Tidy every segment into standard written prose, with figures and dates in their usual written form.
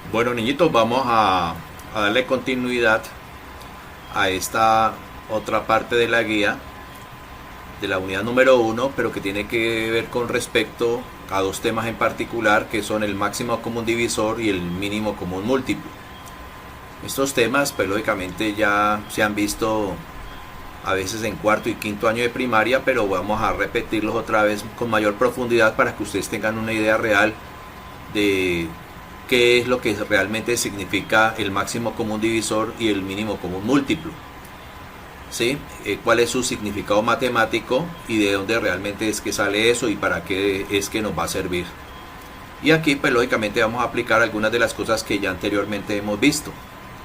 Bueno, niñitos, vamos a darle continuidad a esta otra parte de la guía de la unidad número uno, pero que tiene que ver con respecto a dos temas en particular, que son el máximo común divisor y el mínimo común múltiplo. Estos temas, pues lógicamente ya se han visto a veces en cuarto y quinto año de primaria, pero vamos a repetirlos otra vez con mayor profundidad para que ustedes tengan una idea real de qué es lo que realmente significa el máximo común divisor y el mínimo común múltiplo. ¿Sí? Cuál es su significado matemático y de dónde realmente es que sale eso y para qué es que nos va a servir. Y aquí pues lógicamente vamos a aplicar algunas de las cosas que ya anteriormente hemos visto.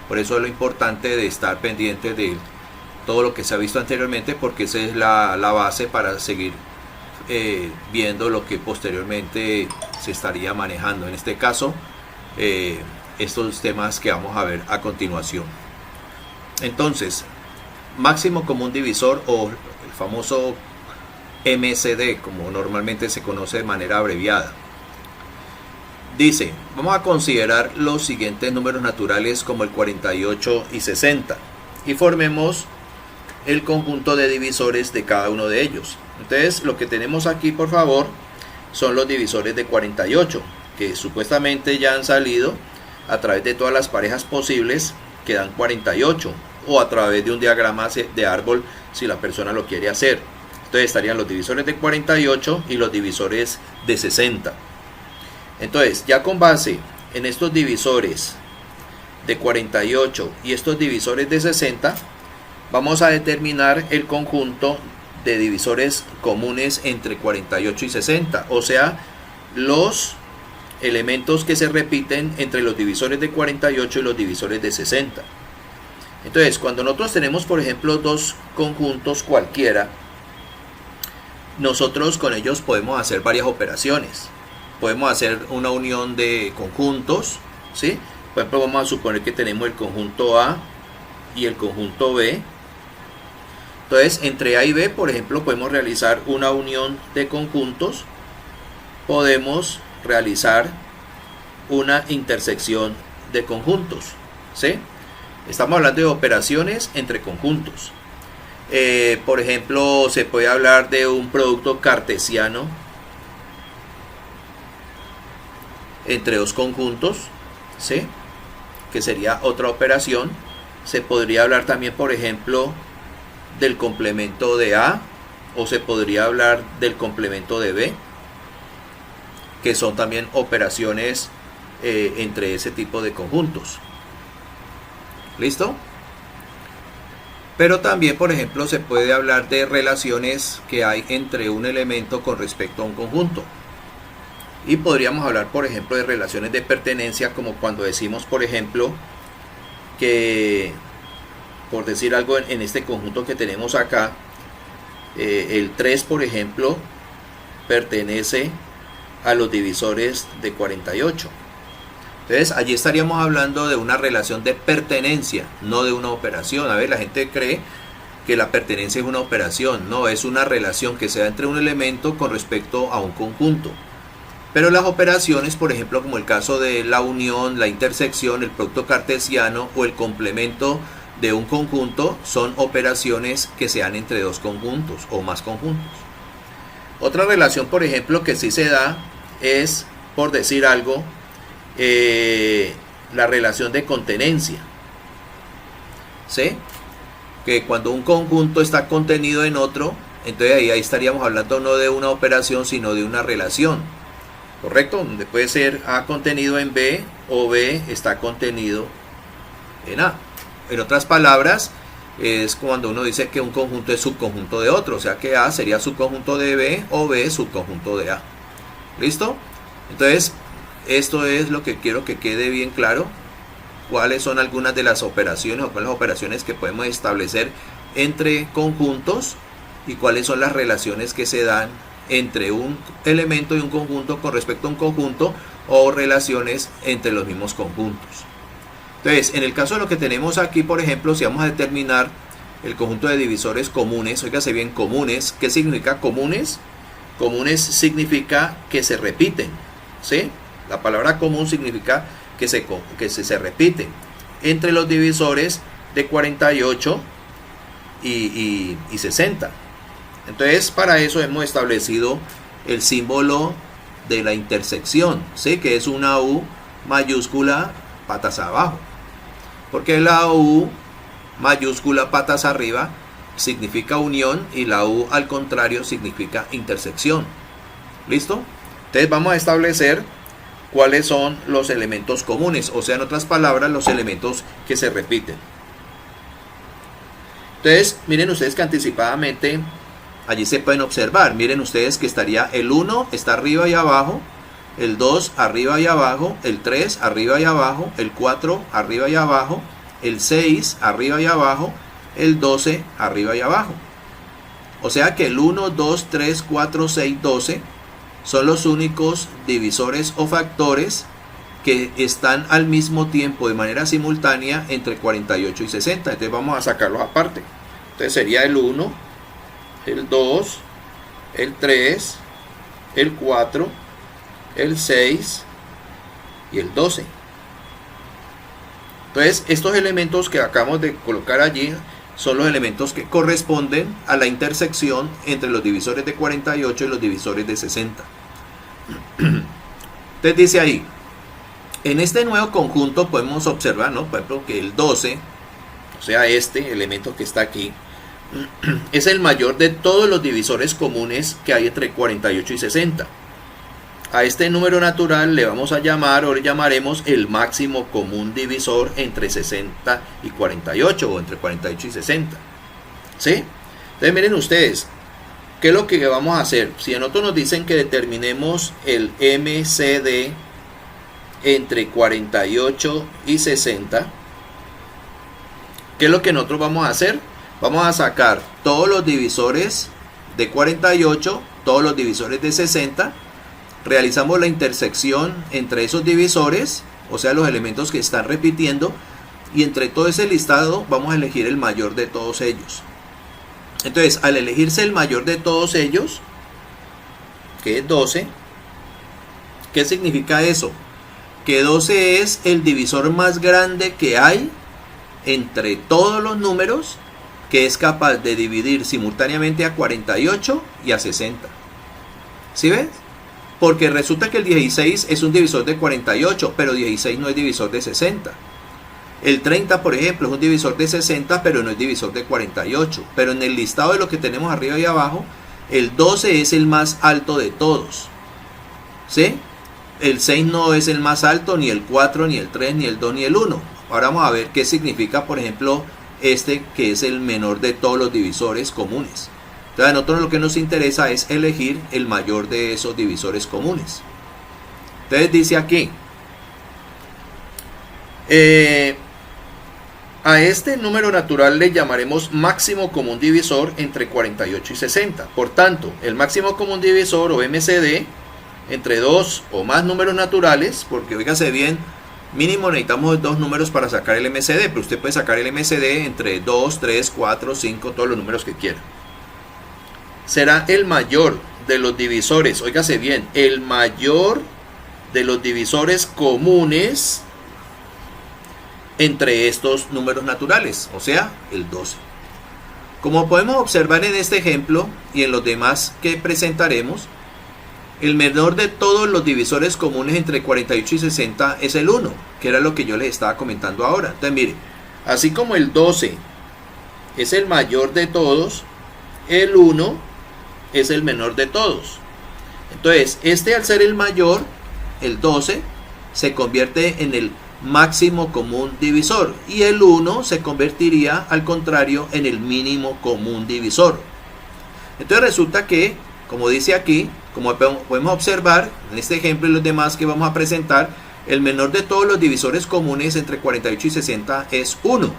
Por eso es lo importante de estar pendiente de todo lo que se ha visto anteriormente, porque esa es la base para seguir viendo lo que posteriormente se estaría manejando. En este caso, estos temas que vamos a ver a continuación. Entonces, máximo común divisor, o el famoso MCD, como normalmente se conoce de manera abreviada. Dice, vamos a considerar los siguientes números naturales como el 48 y 60 y formemos el conjunto de divisores de cada uno de ellos. Entonces, lo que tenemos aquí, por favor, son los divisores de 48, que supuestamente ya han salido a través de todas las parejas posibles, que dan 48, o a través de un diagrama de árbol si la persona lo quiere hacer. Entonces estarían los divisores de 48 y los divisores de 60. Entonces, ya con base en estos divisores de 48 y estos divisores de 60, vamos a determinar el conjunto de divisores comunes entre 48 y 60, o sea, los elementos que se repiten entre los divisores de 48 y los divisores de 60. Entonces, cuando nosotros tenemos, por ejemplo, dos conjuntos cualquiera, nosotros con ellos podemos hacer varias operaciones. Podemos hacer una unión de conjuntos, ¿sí? Por ejemplo, vamos a suponer que tenemos el conjunto A y el conjunto B. Entonces, entre A y B, por ejemplo, podemos realizar una unión de conjuntos. Podemos realizar una intersección de conjuntos, ¿sí? Estamos hablando de operaciones entre conjuntos. Por ejemplo, se puede hablar de un producto cartesiano entre dos conjuntos, ¿sí? Que sería otra operación. Se podría hablar también, por ejemplo, del complemento de A, o se podría hablar del complemento de B, que son también operaciones entre ese tipo de conjuntos. ¿Listo? Pero también, por ejemplo, se puede hablar de relaciones que hay entre un elemento con respecto a un conjunto. Y podríamos hablar, por ejemplo, de relaciones de pertenencia, como cuando decimos, por ejemplo, que, por decir algo, en este conjunto que tenemos acá, el 3, por ejemplo, pertenece a los divisores de 48. Entonces, allí estaríamos hablando de una relación de pertenencia, no de una operación. A ver, la gente cree que la pertenencia es una operación. No, es una relación que se da entre un elemento con respecto a un conjunto. Pero las operaciones, por ejemplo, como el caso de la unión, la intersección, el producto cartesiano o el complemento de un conjunto, son operaciones que se dan entre dos conjuntos o más conjuntos. Otra relación, por ejemplo, que sí se da es, por decir algo, la relación de contenencia, ¿sí? Que cuando un conjunto está contenido en otro, entonces ahí estaríamos hablando no de una operación, sino de una relación. ¿Correcto? Donde puede ser A contenido en B o B está contenido en A. En otras palabras, es cuando uno dice que un conjunto es subconjunto de otro, o sea que A sería subconjunto de B o B subconjunto de A. ¿Listo? Entonces, esto es lo que quiero que quede bien claro. Cuáles son algunas de las operaciones o cuáles las operaciones que podemos establecer entre conjuntos y cuáles son las relaciones que se dan entre un elemento y un conjunto con respecto a un conjunto, o relaciones entre los mismos conjuntos. Entonces, en el caso de lo que tenemos aquí, por ejemplo, si vamos a determinar el conjunto de divisores comunes, oígase bien, comunes, ¿qué significa comunes? Comunes significa que se repiten, ¿sí? La palabra común significa se repiten entre los divisores de 48 y 60. Entonces, para eso hemos establecido el símbolo de la intersección, ¿sí? Que es una U mayúscula patas abajo, porque la U mayúscula patas arriba significa unión y la U al contrario significa intersección. ¿Listo? Entonces vamos a establecer cuáles son los elementos comunes, o sea, en otras palabras, los elementos que se repiten. Entonces, miren ustedes que anticipadamente allí se pueden observar, miren ustedes que estaría el 1 está arriba y abajo, el 2 arriba y abajo, el 3 arriba y abajo, el 4 arriba y abajo, el 6 arriba y abajo, el 12 arriba y abajo. O sea que el 1, 2, 3, 4, 6, 12 son los únicos divisores o factores que están al mismo tiempo de manera simultánea entre 48 y 60. Entonces vamos a sacarlos aparte. Entonces sería el 1, el 2, el 3, el 4, el 6 y el 12. Entonces estos elementos que acabamos de colocar allí son los elementos que corresponden a la intersección entre los divisores de 48 y los divisores de 60. Entonces dice ahí, en este nuevo conjunto podemos observar, ¿no? Por ejemplo, que el 12, o sea, este elemento que está aquí, es el mayor de todos los divisores comunes que hay entre 48 y 60. A este número natural le vamos a llamar, o le llamaremos el máximo común divisor entre 60 y 48, o entre 48 y 60. ¿Sí? Entonces miren ustedes, ¿qué es lo que vamos a hacer? Si a nosotros nos dicen que determinemos el MCD entre 48 y 60, ¿qué es lo que nosotros vamos a hacer? Vamos a sacar todos los divisores de 48, todos los divisores de 60, realizamos la intersección entre esos divisores, o sea, los elementos que están repitiendo, y entre todo ese listado vamos a elegir el mayor de todos ellos. Entonces, al elegirse el mayor de todos ellos, que es 12, ¿qué significa eso? Que 12 es el divisor más grande que hay entre todos los números, que es capaz de dividir simultáneamente a 48 y a 60. ¿Sí ves? Porque resulta que el 16 es un divisor de 48, pero 16 no es divisor de 60. El 30, por ejemplo, es un divisor de 60, pero no es divisor de 48. Pero en el listado de lo que tenemos arriba y abajo, el 12 es el más alto de todos. ¿Sí? El 6 no es el más alto, ni el 4, ni el 3, ni el 2, ni el 1. Ahora vamos a ver qué significa, por ejemplo, este que es el menor de todos los divisores comunes. Entonces a nosotros lo que nos interesa es elegir el mayor de esos divisores comunes. Entonces dice aquí, a este número natural le llamaremos máximo común divisor entre 48 y 60. Por tanto, el máximo común divisor o MCD entre dos o más números naturales, porque oígase bien, mínimo necesitamos dos números para sacar el MCD, pero usted puede sacar el MCD entre 2, 3, 4, 5, todos los números que quiera. Será el mayor de los divisores, óigase bien, el mayor de los divisores comunes entre estos números naturales, o sea, el 12. Como podemos observar en este ejemplo y en los demás que presentaremos, el menor de todos los divisores comunes entre 48 y 60 es el 1, que era lo que yo les estaba comentando ahora. Entonces miren, así como el 12 es el mayor de todos, el 1 es el menor de todos. Entonces, este al ser el mayor, el 12, se convierte en el máximo común divisor, y el 1 se convertiría al contrario en el mínimo común divisor. Entonces resulta que, como dice aquí, como podemos observar en este ejemplo y los demás que vamos a presentar, el menor de todos los divisores comunes entre 48 y 60 es 1,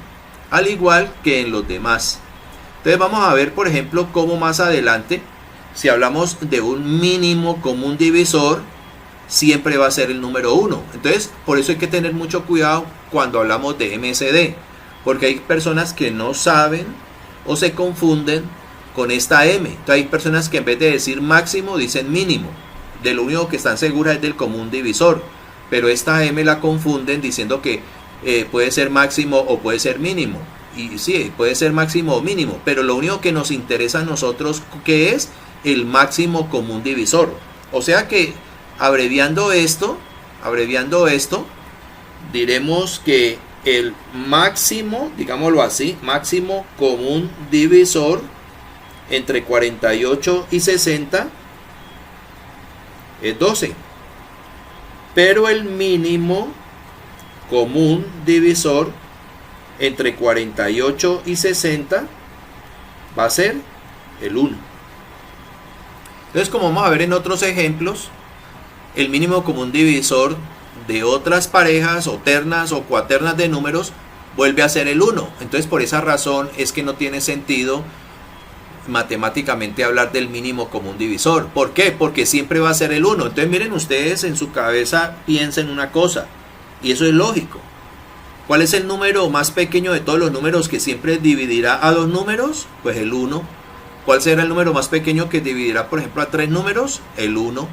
al igual que en los demás. Entonces vamos a ver, por ejemplo, cómo más adelante, si hablamos de un mínimo común divisor, siempre va a ser el número 1. Entonces, por eso hay que tener mucho cuidado cuando hablamos de MCD, porque hay personas que no saben o se confunden con esta M. Entonces hay personas que en vez de decir máximo dicen mínimo. De lo único que están seguras es del común divisor, pero esta m la confunden diciendo que puede ser máximo o puede ser mínimo. Y sí, puede ser máximo o mínimo, pero lo único que nos interesa a nosotros que es el máximo común divisor. O sea que abreviando esto, diremos que el máximo, digámoslo así, máximo común divisor entre 48 y 60 es 12. Pero el mínimo común divisor entre 48 y 60 va a ser el 1. Entonces, como vamos a ver en otros ejemplos, el mínimo común divisor de otras parejas o ternas o cuaternas de números vuelve a ser el 1. Entonces, por esa razón es que no tiene sentido matemáticamente hablar del mínimo común divisor. ¿Por qué? Porque siempre va a ser el 1. Entonces, miren ustedes, en su cabeza piensen una cosa, y eso es lógico. ¿Cuál es el número más pequeño de todos los números que siempre dividirá a dos números? Pues el 1. ¿Cuál será el número más pequeño que dividirá, por ejemplo, a tres números? El 1.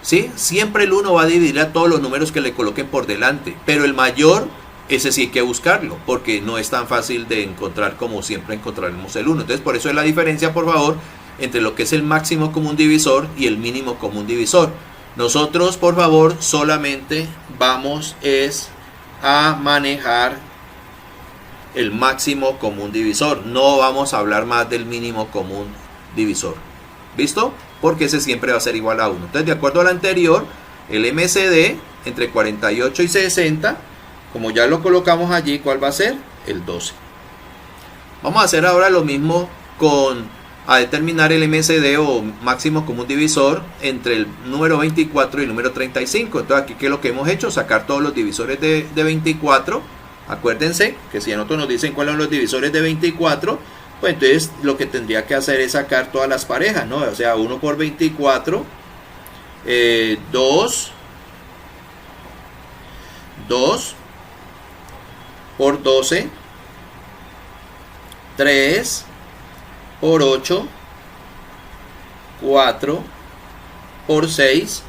¿Sí? Siempre el 1 va a dividir a todos los números que le coloquen por delante, pero el mayor, ese sí hay que buscarlo, porque no es tan fácil de encontrar como siempre encontraremos el 1. Entonces, por eso es la diferencia, por favor, entre lo que es el máximo común divisor y el mínimo común divisor. Nosotros, por favor, solamente vamos a manejar el máximo común divisor. No vamos a hablar más del mínimo común divisor. ¿Listo? Porque ese siempre va a ser igual a 1. Entonces, de acuerdo al anterior, el MCD entre 48 y 60, como ya lo colocamos allí, ¿cuál va a ser? El 12. Vamos a hacer ahora lo mismo a determinar el MCD o máximo común divisor entre el número 24 y el número 35. Entonces, aquí, ¿qué es lo que hemos hecho? Sacar todos los divisores de 24. Acuérdense que si a nosotros nos dicen cuáles son los divisores de 24, pues entonces lo que tendría que hacer es sacar todas las parejas, ¿no? O sea, 1 por 24, 2 por 12, 3 por 8, 4 por 6,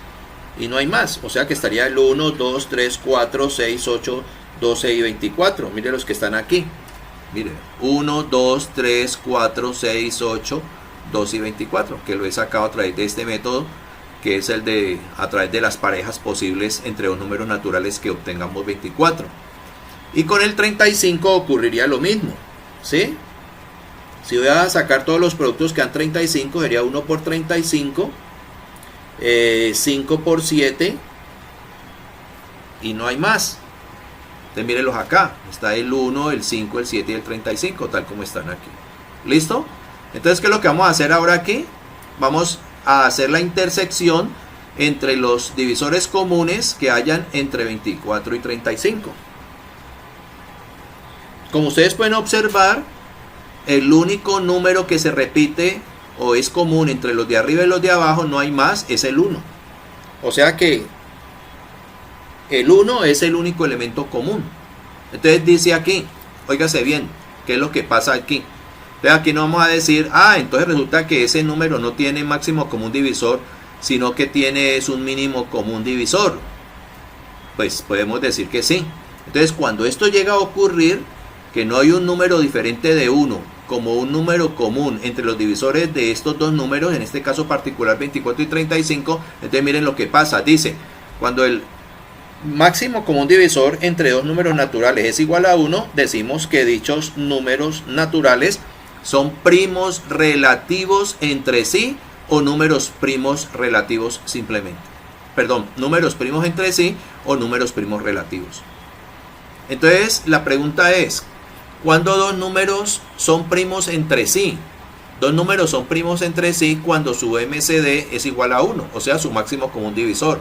y no hay más. O sea que estaría el 1, 2, 3, 4, 6, 8, 12 y 24. Miren los que están aquí. Miren, 1, 2, 3, 4, 6, 8, 12 y 24, que lo he sacado a través de este método, que es el de a través de las parejas posibles entre dos números naturales que obtengamos 24. Y con el 35 ocurriría lo mismo, ¿sí? Si voy a sacar todos los productos que dan 35, sería 1 por 35, 5 por 7, y no hay más. Entonces mírenlos acá, está el 1, el 5, el 7 y el 35, tal como están aquí. ¿Listo? Entonces, ¿qué es lo que vamos a hacer ahora aquí? Vamos a hacer la intersección entre los divisores comunes que hayan entre 24 y 35. Como ustedes pueden observar, el único número que se repite o es común entre los de arriba y los de abajo, no hay más, es el 1. O sea que el 1 es el único elemento común. Entonces dice aquí, óigase bien, ¿qué es lo que pasa aquí? Entonces aquí no vamos a decir, entonces resulta que ese número no tiene máximo común divisor, sino que es un mínimo común divisor. Pues podemos decir que sí. Entonces, cuando esto llega a ocurrir, que no hay un número diferente de 1 como un número común entre los divisores de estos dos números, en este caso particular 24 y 35, entonces miren lo que pasa. Dice, cuando el máximo común divisor entre dos números naturales es igual a 1, decimos que dichos números naturales son primos relativos entre sí o números primos relativos simplemente. Perdón, números primos entre sí o números primos relativos. Entonces la pregunta es, ¿cuándo dos números son primos entre sí? Dos números son primos entre sí cuando su MCD es igual a 1, o sea, su máximo común divisor.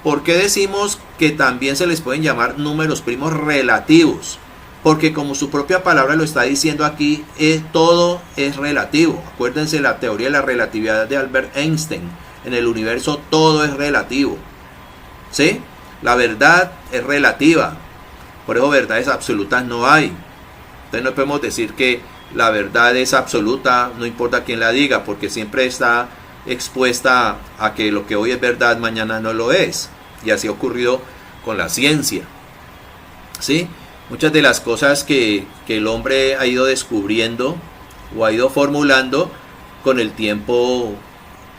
¿Por qué decimos que también se les pueden llamar números primos relativos? Porque como su propia palabra lo está diciendo aquí, todo es relativo. Acuérdense la teoría de la relatividad de Albert Einstein. En el universo todo es relativo. ¿Sí? La verdad es relativa. Por eso verdades absolutas no hay. Entonces no podemos decir que la verdad es absoluta, no importa quién la diga, porque siempre está expuesta a que lo que hoy es verdad mañana no lo es. Y así ha ocurrido con la ciencia, ¿sí? Muchas de las cosas que el hombre ha ido descubriendo o ha ido formulando con el tiempo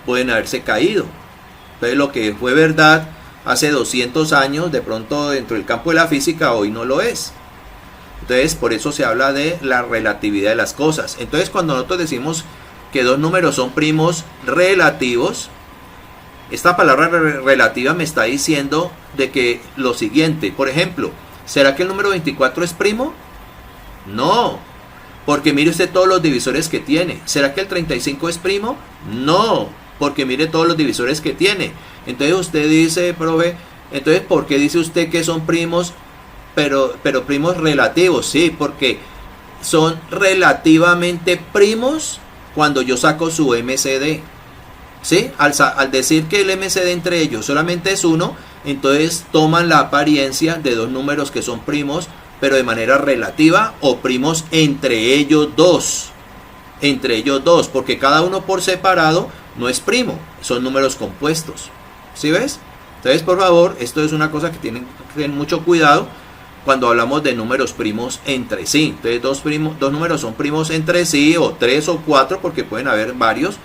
pueden haberse caído. Entonces lo que fue verdad hace 200 años, de pronto dentro del campo de la física hoy no lo es. Entonces por eso se habla de la relatividad de las cosas. Entonces cuando nosotros decimos que dos números son primos relativos, esta palabra relativa me está diciendo de que lo siguiente, por ejemplo, ¿será que el número 24 es primo? No, porque mire usted todos los divisores que tiene. ¿Será que el 35 es primo? No, porque mire todos los divisores que tiene. Entonces usted dice, profe, entonces ¿por qué dice usted que son primos, pero primos relativos? Sí, porque son relativamente primos cuando yo saco su MCD. ¿Sí? Al decir que el MCD entre ellos solamente es 1, entonces toman la apariencia de dos números que son primos, pero de manera relativa, o primos entre ellos dos. Entre ellos dos, porque cada uno por separado no es primo, son números compuestos. ¿Sí ves? Entonces, por favor, esto es una cosa que tienen que tener mucho cuidado cuando hablamos de números primos entre sí. Entonces, dos números son primos entre sí, o 3 o 4, porque pueden haber varios,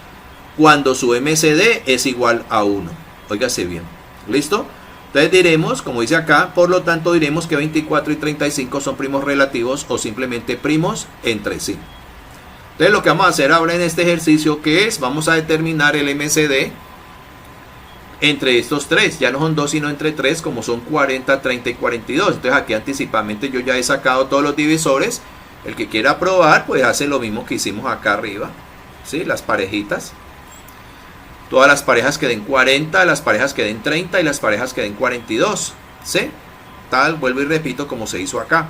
cuando su MCD es igual a 1. Óigase bien. ¿Listo? Entonces diremos, como dice acá, por lo tanto diremos que 24 y 35 son primos relativos o simplemente primos entre sí. Entonces lo que vamos a hacer ahora en este ejercicio, que es, vamos a determinar el MCD entre estos tres. Ya no son 2 sino entre 3, como son 40, 30 y 42. Entonces aquí anticipadamente yo ya he sacado todos los divisores. El que quiera probar, pues hace lo mismo que hicimos acá arriba. ¿Sí? Las parejitas. Todas las parejas que den 40, las parejas que den 30 y las parejas que den 42. ¿Sí? Tal, vuelvo y repito como se hizo acá.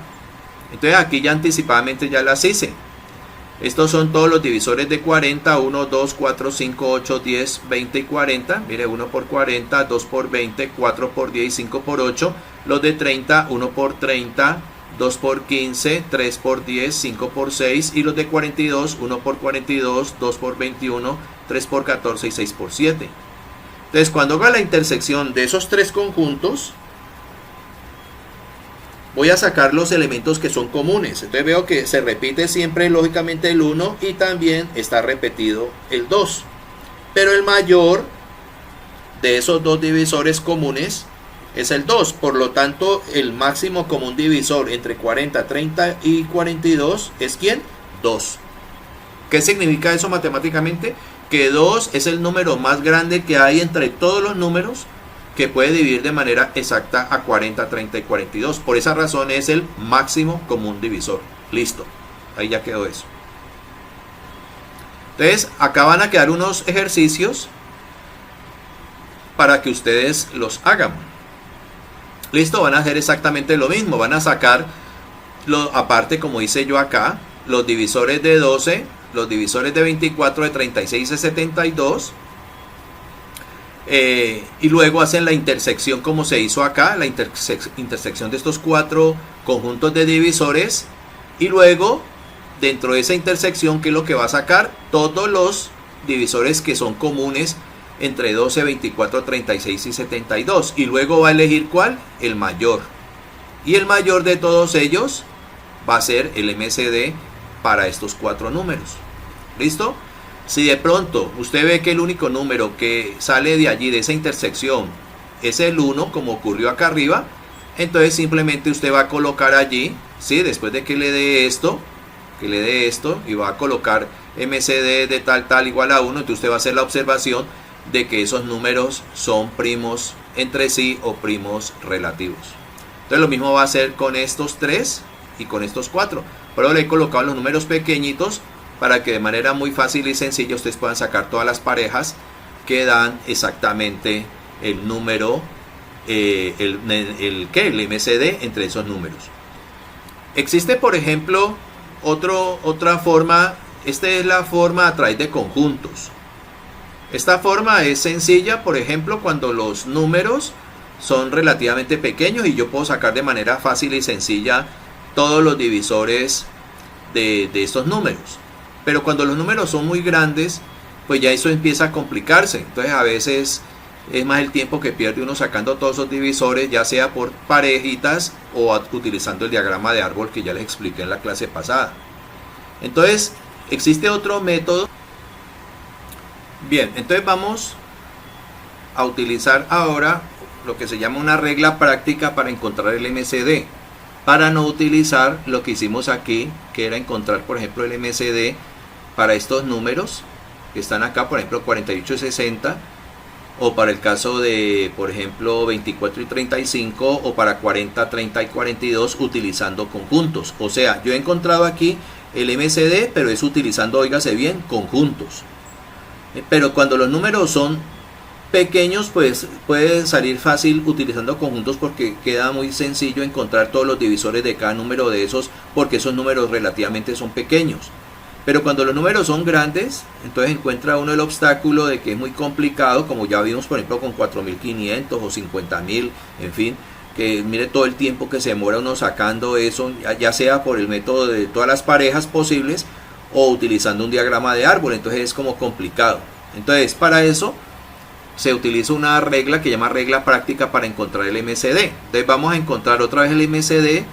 Entonces aquí ya anticipadamente ya las hice. Estos son todos los divisores de 40. 1, 2, 4, 5, 8, 10, 20 y 40. Mire, 1 por 40, 2 por 20, 4 por 10 y 5 por 8. Los de 30, 1 por 30, 2 por 15, 3 por 10, 5 por 6. Y los de 42, 1 por 42, 2 por 21, 3 por 14 y 6 por 7. Entonces cuando haga la intersección de esos tres conjuntos, voy a sacar los elementos que son comunes. Entonces veo que se repite siempre lógicamente el 1 y también está repetido el 2. Pero el mayor de esos dos divisores comunes es el 2. Por lo tanto, el máximo común divisor entre 40, 30 y 42 es ¿quién? 2. ¿Qué significa eso matemáticamente? Que 2 es el número más grande que hay entre todos los números que puede dividir de manera exacta a 40, 30 y 42. Por esa razón es el máximo común divisor. Listo. Ahí ya quedó eso. Entonces, acá van a quedar unos ejercicios para que ustedes los hagan. Listo, van a hacer exactamente lo mismo. Van a sacar, aparte como hice yo acá, los divisores de 12, los divisores de 24, de 36 y de 72. Y luego hacen la intersección como se hizo acá, la intersección de estos cuatro conjuntos de divisores, y luego dentro de esa intersección, ¿qué es lo que va a sacar? Todos los divisores que son comunes entre 12, 24, 36 y 72, y luego va a elegir ¿cuál? El mayor, y el mayor de todos ellos va a ser el MCD para estos cuatro números. ¿Listo? Si de pronto usted ve que el único número que sale de allí, de esa intersección, es el 1, como ocurrió acá arriba, entonces simplemente usted va a colocar allí, ¿sí? Después de que le dé esto, y va a colocar MCD de tal igual a 1, entonces usted va a hacer la observación de que esos números son primos entre sí o primos relativos. Entonces lo mismo va a hacer con estos 3 y con estos 4. Pero le he colocado los números pequeñitos para que de manera muy fácil y sencilla ustedes puedan sacar todas las parejas que dan exactamente el número, el MCD entre esos números. Existe, por ejemplo, otra forma. Esta es la forma a través de conjuntos. Esta forma es sencilla, por ejemplo, cuando los números son relativamente pequeños y yo puedo sacar de manera fácil y sencilla todos los divisores de estos números. Pero cuando los números son muy grandes, pues ya eso empieza a complicarse. Entonces a veces es más el tiempo que pierde uno sacando todos esos divisores, ya sea por parejitas o utilizando el diagrama de árbol que ya les expliqué en la clase pasada. Entonces, existe otro método. Bien, entonces vamos a utilizar ahora lo que se llama una regla práctica para encontrar el MCD, para no utilizar lo que hicimos aquí, que era encontrar, por ejemplo, el MCD para estos números que están acá, por ejemplo, 48 y 60, o para el caso de, por ejemplo, 24 y 35, o para 40, 30 y 42, utilizando conjuntos. O sea, yo he encontrado aquí el MCD, pero es utilizando, óigase bien, conjuntos. Pero cuando los números son pequeños, pues puede salir fácil utilizando conjuntos, porque queda muy sencillo encontrar todos los divisores de cada número de esos, porque esos números relativamente son pequeños. Pero cuando los números son grandes, entonces encuentra uno el obstáculo de que es muy complicado, como ya vimos por ejemplo con 4500 o 50000, en fin, que mire todo el tiempo que se demora uno sacando eso, ya sea por el método de todas las parejas posibles o utilizando un diagrama de árbol, entonces es como complicado. Entonces para eso se utiliza una regla que se llama regla práctica para encontrar el MCD. Entonces vamos a encontrar otra vez el MCD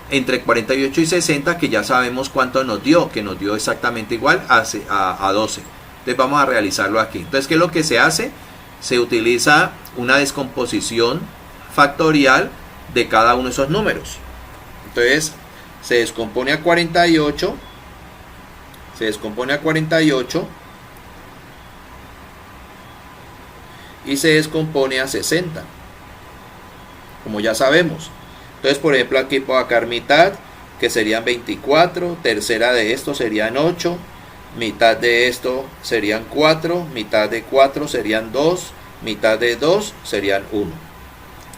entre 48 y 60, que ya sabemos cuánto nos dio, que nos dio exactamente igual a 12. Entonces vamos a realizarlo aquí. Entonces, ¿qué es lo que se hace? Se utiliza una descomposición factorial de cada uno de esos números. Entonces se descompone a 48, y se descompone a 60, como ya sabemos. Entonces, por ejemplo, aquí puedo sacar mitad, que serían 24, tercera de esto serían 8, mitad de esto serían 4, mitad de 4 serían 2, mitad de 2 serían 1.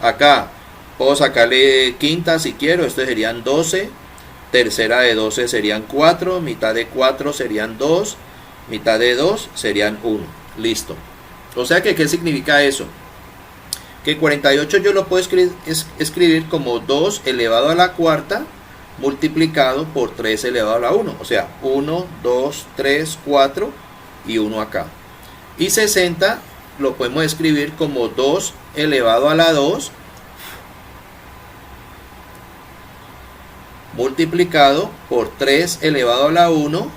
Acá puedo sacarle quinta si quiero, esto serían 12, tercera de 12 serían 4, mitad de 4 serían 2, mitad de 2 serían 1. Listo. O sea que, ¿qué significa eso? Que 48 yo lo puedo escribir como 2 elevado a la cuarta multiplicado por 3 elevado a la 1. O sea, 1, 2, 3, 4 y 1 acá. Y 60 lo podemos escribir como 2 elevado a la 2 multiplicado por 3 elevado a la 1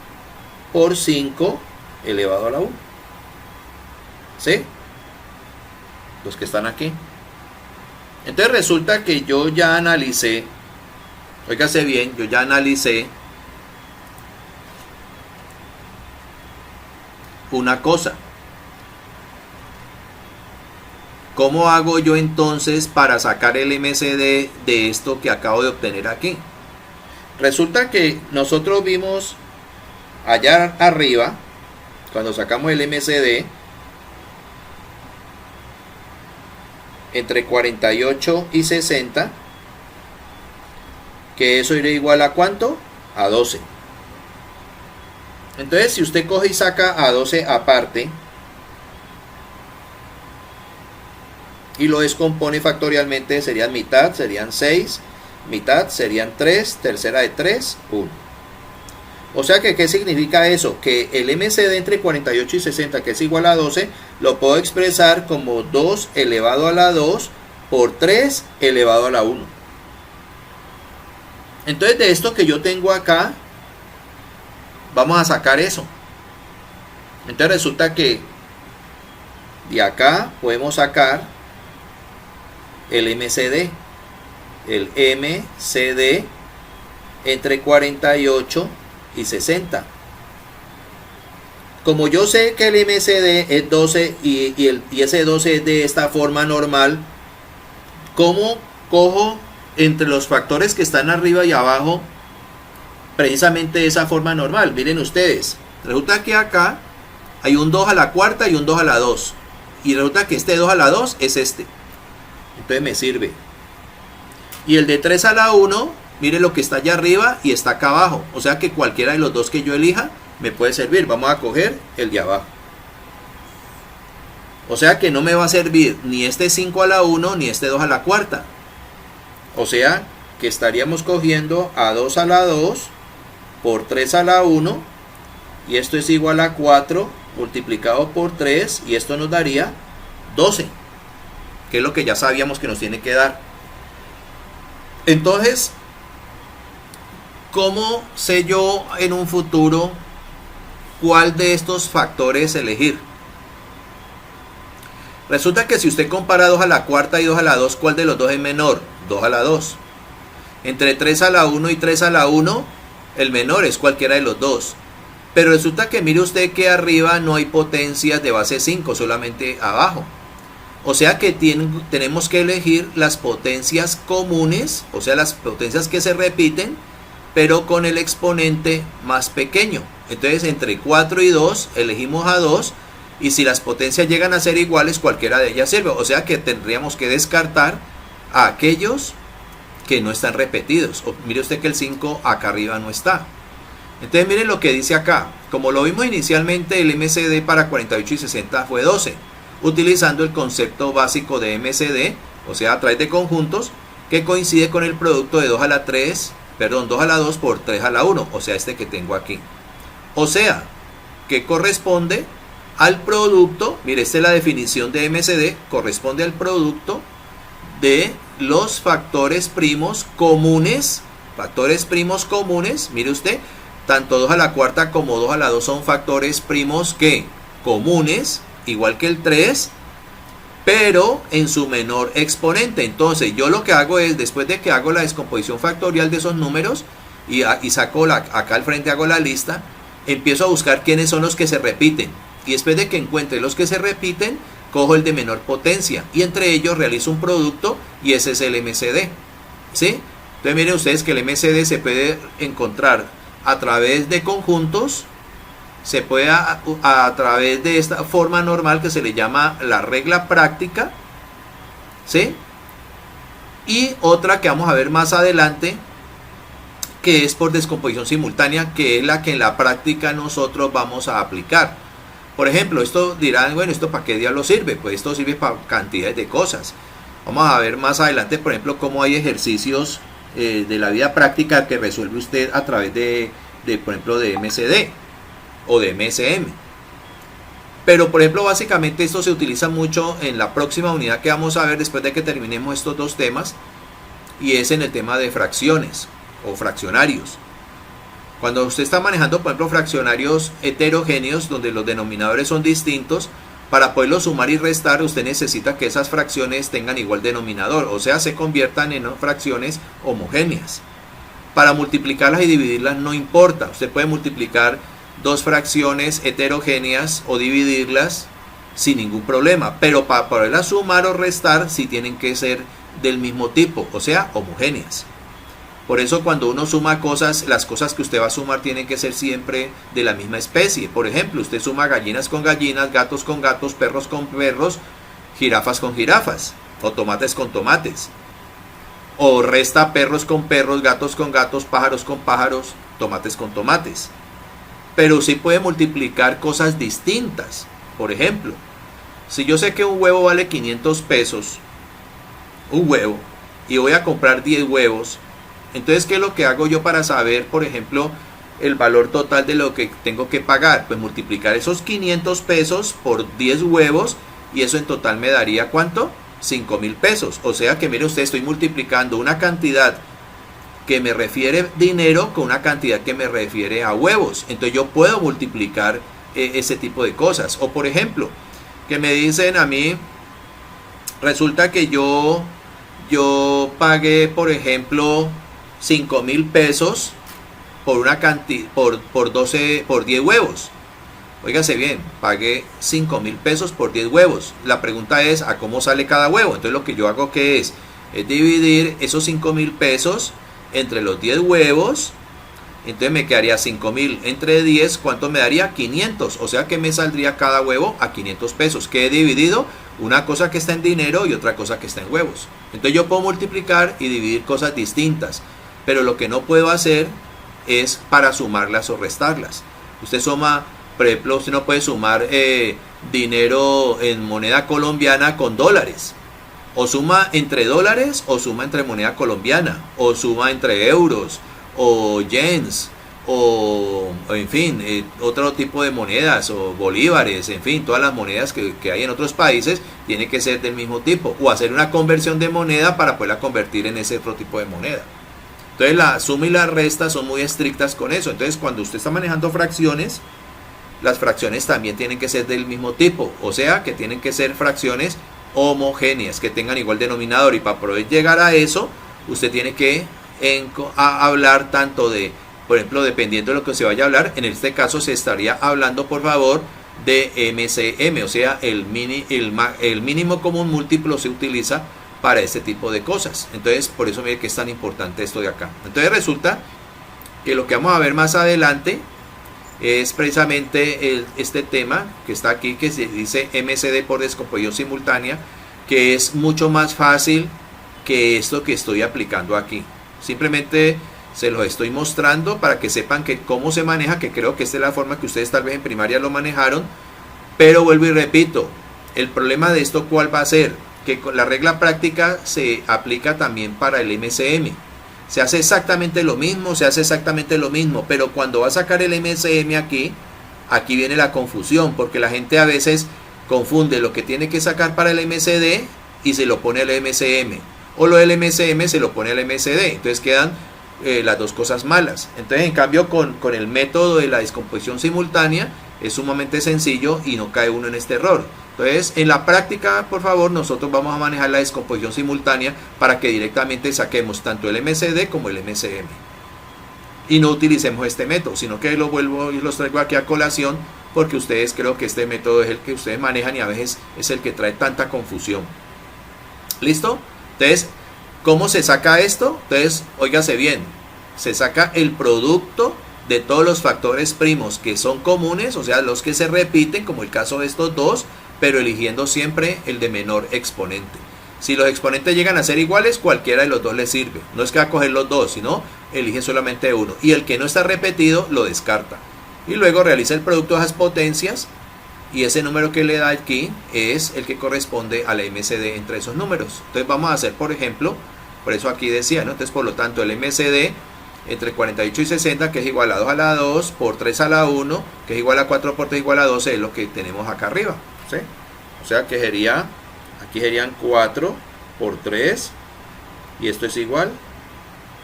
por 5 elevado a la 1. ¿Sí? Los que están aquí. Entonces resulta que yo ya analicé, óigase bien, yo ya analicé una cosa. ¿Cómo hago yo entonces para sacar el MCD de esto que acabo de obtener aquí? Resulta que nosotros vimos allá arriba, cuando sacamos el MCD, entre 48 y 60, que eso irá igual a ¿cuánto? A 12. Entonces, si usted coge y saca a 12 aparte y lo descompone factorialmente, serían mitad, serían 6, mitad serían 3, tercera de 3, 1. O sea que, ¿qué significa eso? Que el MCD entre 48 y 60, que es igual a 12, lo puedo expresar como 2 elevado a la 2 por 3 elevado a la 1. Entonces, de esto que yo tengo acá, vamos a sacar eso. Entonces resulta que de acá podemos sacar el MCD. El MCD entre 48 y 60. Como yo sé que el MCD es 12 y ese 12 es de esta forma normal, ¿cómo cojo entre los factores que están arriba y abajo precisamente esa forma normal? Miren ustedes, resulta que acá hay un 2 a la cuarta y un 2 a la 2, y resulta que este 2 a la 2 es este, entonces me sirve. Y el de 3 a la 1, mire lo que está allá arriba y está acá abajo, o sea que cualquiera de los dos que yo elija me puede servir. Vamos a coger el de abajo. O sea que no me va a servir ni este 5 a la 1 ni este 2 a la cuarta. O sea que estaríamos cogiendo a 2 a la 2 por 3 a la 1, y esto es igual a 4 multiplicado por 3, y esto nos daría 12. que es lo que ya sabíamos que nos tiene que dar. Entonces, ¿cómo sé yo en un futuro cuál de estos factores elegir? Resulta que si usted compara 2 a la cuarta y 2 a la 2, ¿cuál de los dos es menor? 2 a la 2. Entre 3 a la 1 y 3 a la 1, el menor es cualquiera de los dos. Pero resulta que mire usted que arriba no hay potencias de base 5, solamente abajo. O sea que tenemos que elegir las potencias comunes, o sea las potencias que se repiten, pero con el exponente más pequeño. Entonces entre 4 y 2 elegimos a 2, y si las potencias llegan a ser iguales, cualquiera de ellas sirve. O sea que tendríamos que descartar a aquellos que no están repetidos. Mire usted que el 5 acá arriba no está. Entonces miren lo que dice acá. Como lo vimos inicialmente, el MCD para 48 y 60 fue 12, utilizando el concepto básico de MCD, o sea a través de conjuntos, que coincide con el producto de 2 a la 2 por 3 a la 1, o sea este que tengo aquí. O sea, que corresponde al producto, mire, esta es la definición de MCD, corresponde al producto de los factores primos comunes, mire usted, tanto 2 a la cuarta como 2 a la 2 son factores primos que comunes, igual que el 3, pero en su menor exponente. Entonces yo lo que hago es, después de que hago la descomposición factorial de esos números y saco acá al frente hago la lista, empiezo a buscar quiénes son los que se repiten, y después de que encuentre los que se repiten, cojo el de menor potencia y entre ellos realizo un producto, y ese es el MCD, ¿sí? Entonces miren ustedes que el MCD se puede encontrar a través de conjuntos, se puede a través de esta forma normal que se le llama la regla práctica, ¿sí? Y otra que vamos a ver más adelante, que es por descomposición simultánea, que es la que en la práctica nosotros vamos a aplicar. Por ejemplo, esto dirán, bueno, ¿esto para qué diablo sirve? Pues esto sirve para cantidades de cosas. Vamos a ver más adelante, por ejemplo, cómo hay ejercicios de la vida práctica que resuelve usted a través por ejemplo, de MCD o de MSM. Pero, por ejemplo, básicamente esto se utiliza mucho en la próxima unidad que vamos a ver después de que terminemos estos dos temas, y es en el tema de fracciones o fraccionarios. Cuando usted está manejando, por ejemplo, fraccionarios heterogéneos donde los denominadores son distintos, para poderlos sumar y restar, usted necesita que esas fracciones tengan igual denominador, o sea, se conviertan en fracciones homogéneas. Para multiplicarlas y dividirlas no importa, usted puede multiplicar dos fracciones heterogéneas o dividirlas sin ningún problema, pero para poderlas sumar o restar sí tienen que ser del mismo tipo, o sea, homogéneas. Por eso cuando uno suma cosas, las cosas que usted va a sumar tienen que ser siempre de la misma especie. Por ejemplo, usted suma gallinas con gallinas, gatos con gatos, perros con perros, jirafas con jirafas, o tomates con tomates. O resta perros con perros, gatos con gatos, pájaros con pájaros, tomates con tomates. Pero sí puede multiplicar cosas distintas. Por ejemplo, si yo sé que un huevo vale 500 pesos, un huevo, y voy a comprar 10 huevos, entonces, ¿qué es lo que hago yo para saber, por ejemplo, el valor total de lo que tengo que pagar? Pues multiplicar esos 500 pesos por 10 huevos, y eso en total me daría, ¿cuánto? 5,000 pesos. O sea que, mire usted, estoy multiplicando una cantidad que me refiere dinero con una cantidad que me refiere a huevos. Entonces yo puedo multiplicar ese tipo de cosas. O por ejemplo, que me dicen a mí, resulta que yo pagué, por ejemplo, 5,000 pesos por una cantidad, por 10 huevos. Óigase bien, pagué 5,000 pesos por 10 huevos. La pregunta es, ¿a cómo sale cada huevo? Entonces lo que yo hago que es dividir esos 5,000 pesos entre los 10 huevos. Entonces me quedaría 5,000 entre 10, ¿cuánto me daría? 500. O sea que me saldría cada huevo a 500 pesos. Que he dividido una cosa que está en dinero y otra cosa que está en huevos. Entonces yo puedo multiplicar y dividir cosas distintas. Pero lo que no puedo hacer es para sumarlas o restarlas. Usted suma, por ejemplo, usted no puede sumar dinero en moneda colombiana con dólares. O suma entre dólares o suma entre moneda colombiana. O suma entre euros o yens o en fin, otro tipo de monedas o bolívares, en fin, todas las monedas que hay en otros países tienen que ser del mismo tipo, o hacer una conversión de moneda para poderla convertir en ese otro tipo de moneda. Entonces la suma y la resta son muy estrictas con eso. Entonces cuando usted está manejando fracciones, las fracciones también tienen que ser del mismo tipo, o sea que tienen que ser fracciones homogéneas, que tengan igual denominador, y para poder llegar a eso, usted tiene que hablar tanto de, por ejemplo, dependiendo de lo que se vaya a hablar, en este caso se estaría hablando, por favor, de MCM, o sea, el mínimo común múltiplo se utiliza para este tipo de cosas. Entonces, por eso mire que es tan importante esto de acá. Entonces resulta que lo que vamos a ver más adelante es precisamente este tema que está aquí, que se dice MCD por descomposición simultánea, que es mucho más fácil que esto que estoy aplicando aquí. Simplemente se los estoy mostrando para que sepan que cómo se maneja, que creo que esta es la forma que ustedes tal vez en primaria lo manejaron, pero vuelvo y repito, el problema de esto ¿cuál va a ser? Que la regla práctica se aplica también para el MCM. Se hace exactamente lo mismo, pero cuando va a sacar el MCM aquí viene la confusión, porque la gente a veces confunde lo que tiene que sacar para el MCD y se lo pone al MCM, o lo del MCM se lo pone al MCD, entonces quedan las dos cosas malas. Entonces en cambio con el método de la descomposición simultánea es sumamente sencillo y no cae uno en este error. Entonces, en la práctica, por favor, nosotros vamos a manejar la descomposición simultánea para que directamente saquemos tanto el MCD como el MCM. Y no utilicemos este método, sino que lo vuelvo y los traigo aquí a colación, porque ustedes creo que este método es el que ustedes manejan y a veces es el que trae tanta confusión. ¿Listo? Entonces, ¿cómo se saca esto? Entonces, óigase bien, se saca el producto de todos los factores primos que son comunes, o sea, los que se repiten, como el caso de estos dos, pero eligiendo siempre el de menor exponente. Si los exponentes llegan a ser iguales, cualquiera de los dos le sirve. No es que va a coger los dos, sino elige solamente uno. Y el que no está repetido, lo descarta. Y luego realiza el producto de esas potencias, y ese número que le da aquí es el que corresponde a la MCD entre esos números. Entonces vamos a hacer, por ejemplo, por eso aquí decía, ¿no? Entonces, por lo tanto, el MCD entre 48 y 60, que es igual a 2 a la 2, por 3 a la 1, que es igual a 4 por 3 igual a 12, es lo que tenemos acá arriba. ¿Sí? O sea que sería, aquí serían 4 por 3, y esto es igual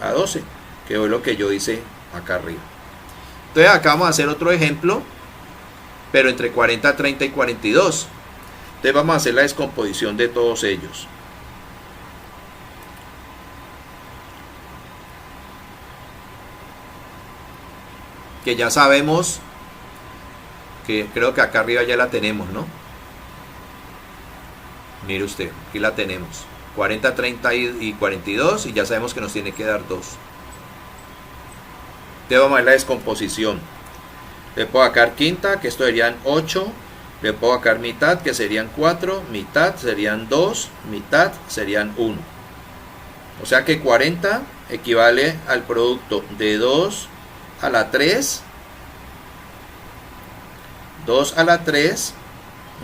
a 12, que es lo que yo hice acá arriba. Entonces acá vamos a hacer otro ejemplo, pero entre 40, 30 y 42. Entonces vamos a hacer la descomposición de todos ellos. Que ya sabemos que creo que acá arriba ya la tenemos, ¿no? Mire usted, aquí la tenemos. 40, 30 y 42, y ya sabemos que nos tiene que dar 2. Entonces vamos a ver la descomposición. Le puedo sacar quinta, que esto serían 8. Le puedo sacar mitad, que serían 4. Mitad serían 2. Mitad serían 1. O sea que 40 equivale al producto de 2 a la 3. 2 a la 3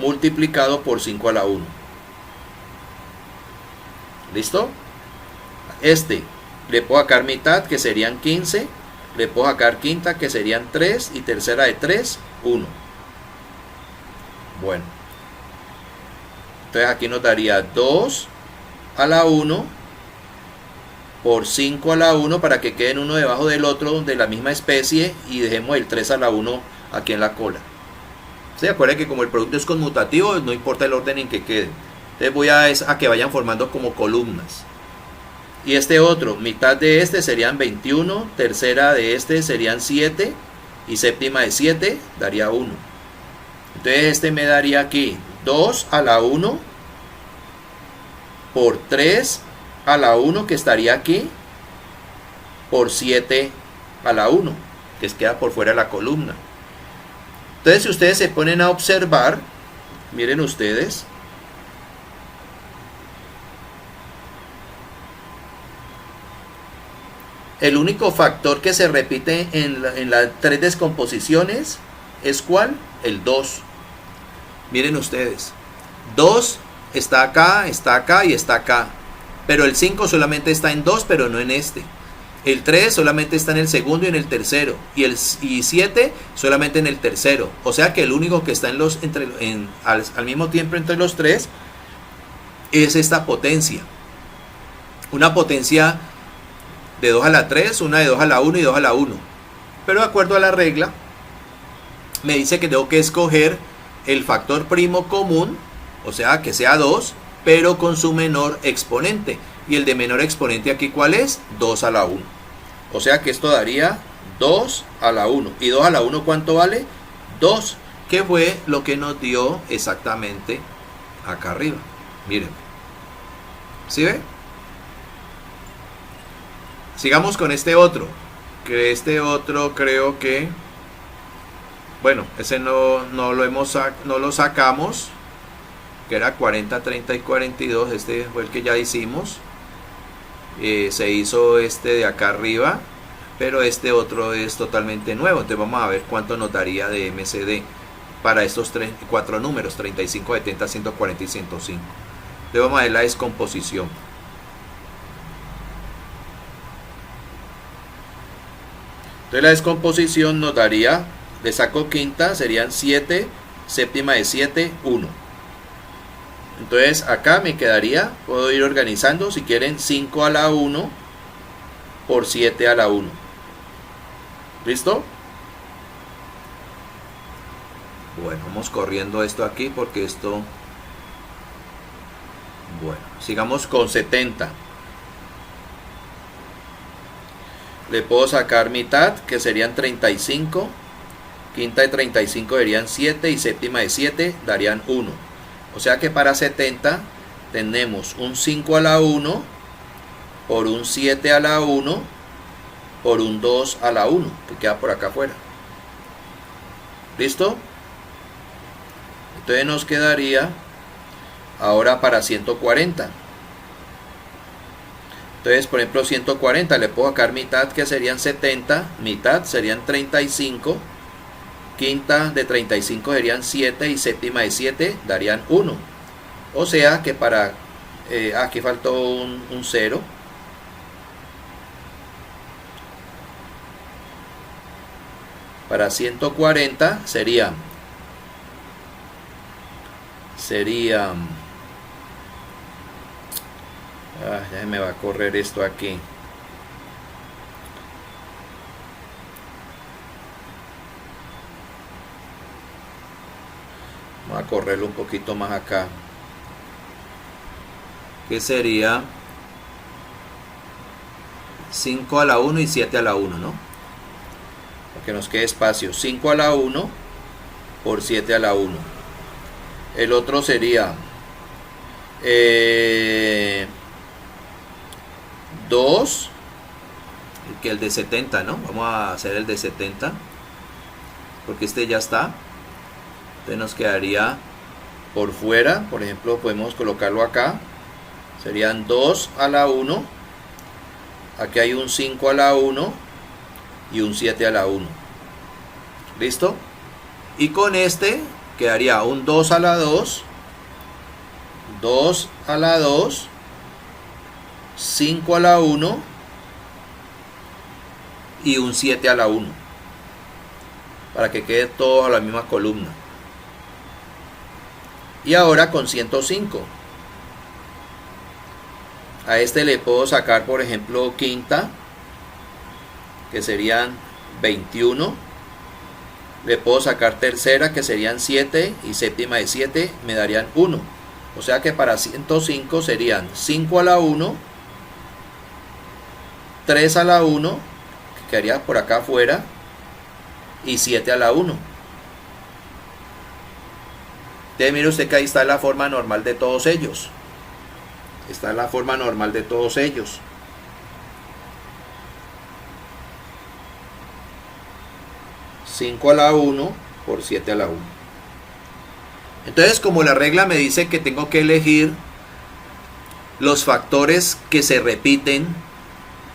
multiplicado por 5 a la 1. ¿Listo? Le puedo sacar mitad, que serían 15. Le puedo sacar quinta, que serían 3. Y tercera de 3, 1. Bueno. Entonces aquí nos daría 2 a la 1 por 5 a la 1, para que queden uno debajo del otro de la misma especie, y dejemos el 3 a la 1 aquí en la cola. ¿Se acuerdan que como el producto es conmutativo, no importa el orden en que queden? Entonces voy a que vayan formando como columnas. Y este otro, mitad de este serían 21, tercera de este serían 7, y séptima de 7 daría 1. Entonces este me daría aquí 2 a la 1 por 3 a la 1, que estaría aquí, por 7 a la 1, que queda por fuera de la columna. Entonces, si ustedes se ponen a observar, miren ustedes, el único factor que se repite en las 3 descomposiciones es ¿cuál? El 2. Miren ustedes, 2 está acá y está acá, pero el 5 solamente está en 2, pero no en este. El 3 solamente está en el segundo y en el tercero. Y 7 solamente en el tercero. O sea que el único que está al mismo tiempo entre los tres es esta potencia. Una potencia de 2 a la 3, una de 2 a la 1 y 2 a la 1. Pero de acuerdo a la regla, me dice que tengo que escoger el factor primo común, o sea que sea 2, pero con su menor exponente. Y el de menor exponente aquí, ¿cuál es? 2 a la 1. O sea que esto daría 2 a la 1. ¿Y 2 a la 1 cuánto vale? 2, que fue lo que nos dio exactamente acá arriba. Miren. ¿Sí ve? Sigamos con este otro. Que este otro creo que... Bueno, ese no lo sacamos. Que era 40, 30 y 42. Este fue el que ya hicimos. Se hizo este de acá arriba. Pero este otro es totalmente nuevo. Entonces vamos a ver cuánto nos daría de MCD para estos 4 números. 35, 70, 140 y 105. Entonces vamos a ver la descomposición. Entonces la descomposición nos daría, le saco quinta, serían 7, séptima de 7, 1. Entonces acá me quedaría, puedo ir organizando, si quieren 5 a la 1 por 7 a la 1. ¿Listo? Bueno, vamos corriendo esto aquí porque esto... Bueno, sigamos con 70. Le puedo sacar mitad, que serían 35. Quinta de 35 serían 7 y séptima de 7 darían 1. O sea que para 70 tenemos un 5 a la 1 por un 7 a la 1 por un 2 a la 1, que queda por acá afuera. ¿Listo? Entonces nos quedaría ahora para 140. Entonces, por ejemplo, 140 le puedo sacar mitad, que serían 70, mitad serían 35, quinta de 35 serían 7 y séptima de 7 darían 1. O sea que para, aquí faltó un 0. Para 140 sería ya me va a correr esto aquí. Vamos a correrlo un poquito más acá. Que sería 5 a la 1 y 7 a la 1, ¿no? Para que nos quede espacio. 5 a la 1 por 7 a la 1. El otro sería 2, que el de 70, ¿no? Vamos a hacer el de 70, porque este ya está. Entonces nos quedaría por fuera, por ejemplo, podemos colocarlo acá. Serían 2 a la 1. Aquí hay un 5 a la 1 y un 7 a la 1. ¿Listo? Y con este quedaría un 2 a la 2, 2 a la 2, 5 a la 1 y un 7 a la 1, para que quede todo a la misma columna. Y ahora con 105, a este le puedo sacar, por ejemplo, quinta, que serían 21. Le puedo sacar tercera, que serían 7, y séptima de 7 me darían 1. O sea que para 105 serían 5 a la 1, 3 a la 1, que quedaría por acá afuera, y 7 a la 1. Entonces mire usted que ahí está la forma normal de todos ellos. Está la forma normal de todos ellos. ...5 a la 1 por 7 a la 1. Entonces, como la regla me dice que tengo que elegir los factores que se repiten,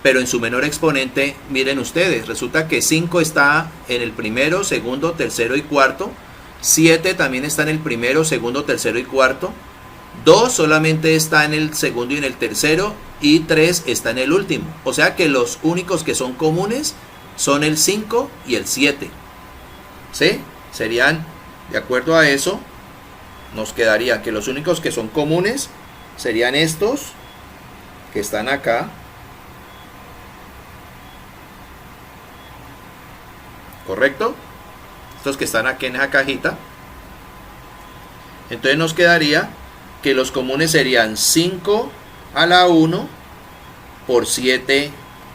pero en su menor exponente, miren ustedes, resulta que 5 está en el primero, segundo, tercero y cuarto. 7 también está en el primero, segundo, tercero y cuarto. 2 solamente está en el segundo y en el tercero, y 3 está en el último. O sea que los únicos que son comunes son el 5 y el 7. ¿Sí? Serían, de acuerdo a eso, nos quedaría que los únicos que son comunes serían estos que están acá. ¿Correcto? Estos que están aquí en esa cajita. Entonces nos quedaría que los comunes serían 5 a la 1 por 7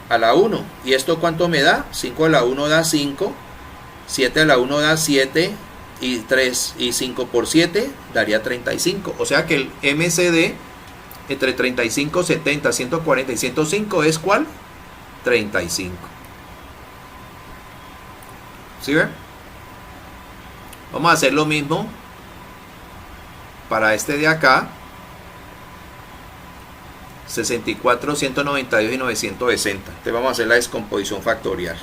a la 1. ¿Y esto cuánto me da? 5 a la 1 da 5, 7 a la 1 da 7, y 3 y 5 por 7 daría 35. O sea que el MCD entre 35, 70, 140 y 105 es ¿cuál? 35. ¿Sí ven? Vamos a hacer lo mismo para este de acá. 64, 192 y 960. Entonces vamos a hacer la descomposición factorial.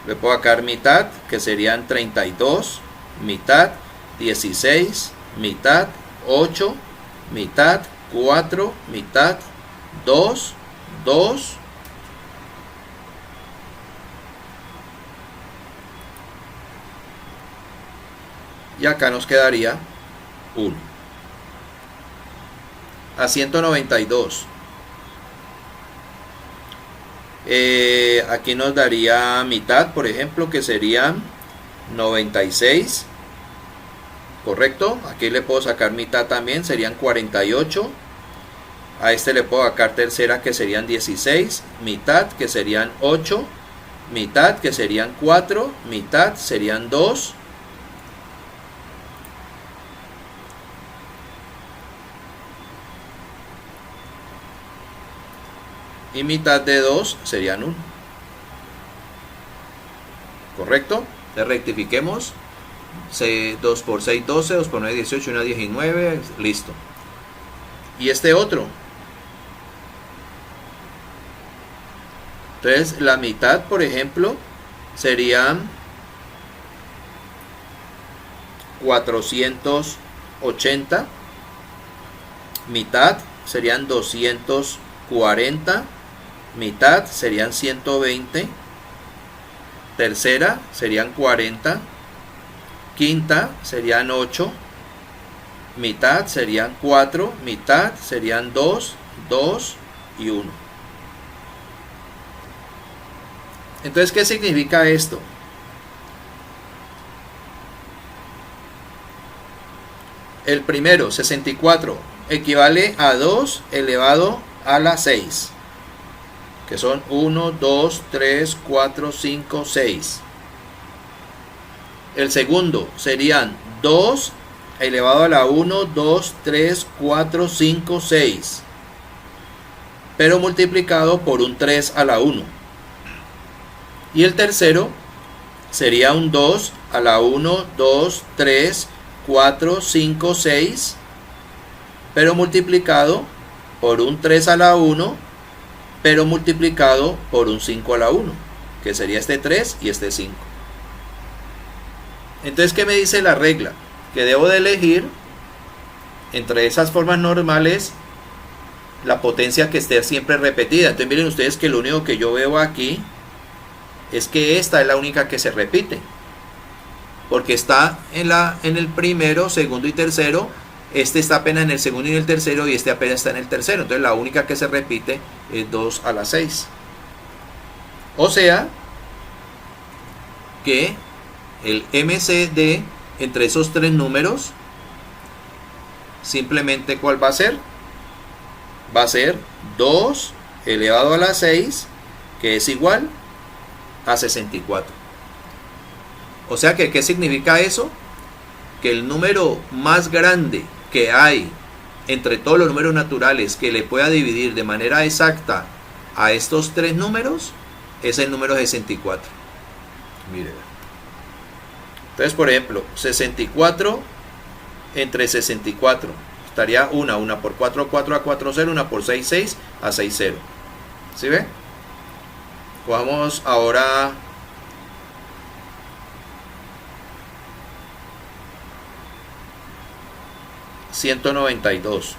Le puedo sacar mitad, que serían 32, mitad 16, mitad 8, mitad 4, mitad 2, 2. Y acá nos quedaría 1. A 192. Aquí nos daría mitad, por ejemplo, que serían 96. ¿Correcto? Aquí le puedo sacar mitad también, serían 48. A este le puedo sacar tercera, que serían 16. Mitad, que serían 8. Mitad, que serían 4. Mitad serían 2. Y mitad de 2 serían 1. ¿Correcto? Le rectifiquemos. 2 por 6, 12, 2 por 9, 18, 1, 19. Listo. Y este otro. Entonces la mitad, por ejemplo, serían 480. Mitad serían 240. Mitad serían 120. Tercera serían 40. Quinta serían 8. Mitad serían 4. Mitad serían 2, 2 y 1. Entonces, ¿qué significa esto? El primero, 64, equivale a 2 elevado a la 6. Que son 1, 2, 3, 4, 5, 6. El segundo serían 2 elevado a la 1, 2, 3, 4, 5, 6. Pero multiplicado por un 3 a la 1. Y el tercero sería un 2 a la 1, 2, 3, 4, 5, 6. Pero multiplicado por un 3 a la 1. Pero multiplicado por un 5 a la 1, que sería este 3 y este 5. Entonces, ¿qué me dice la regla? Que debo de elegir entre esas formas normales la potencia que esté siempre repetida. Entonces miren ustedes que lo único que yo veo aquí es que esta es la única que se repite, porque está en el primero, segundo y tercero. Este está apenas en el segundo y en el tercero, y este apenas está en el tercero. Entonces la única que se repite es 2 a la 6. O sea que el MCD entre esos tres números, simplemente ¿cuál va a ser? Va a ser 2 elevado a la 6, que es igual a 64. O sea que, ¿qué significa eso? Que el número más grande que hay entre todos los números naturales que le pueda dividir de manera exacta a estos tres números es el número 64. Mire. Entonces, por ejemplo, 64 entre 64 estaría una por 4, 4 a 4, 0, una por 6, 6 a 6, 0. ¿Sí ve? Cojamos ahora 192.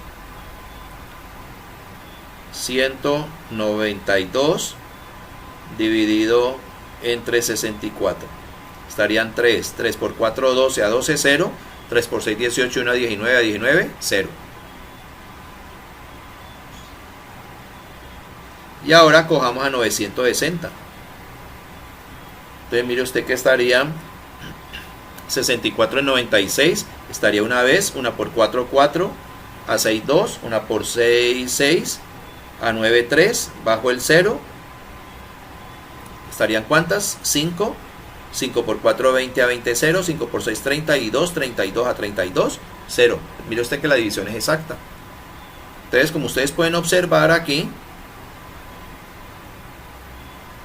192 dividido entre 64. Estarían 3. 3 por 4, 12. A 12, 0. 3 por 6, 18. 1, 19. A 19, 0. Y ahora cojamos a 960. Entonces mire usted que estaría 64 en 96. Estaría una vez. 1 por 4, 4. A 6, 2. 1 por 6, 6. A 9, 3. Bajo el 0. ¿Estarían cuántas? 5. 5 por 4, 20. A 20, 0. 5 por 6, 32. 32 a 32, 0. Mire usted que la división es exacta. Entonces, como ustedes pueden observar aquí,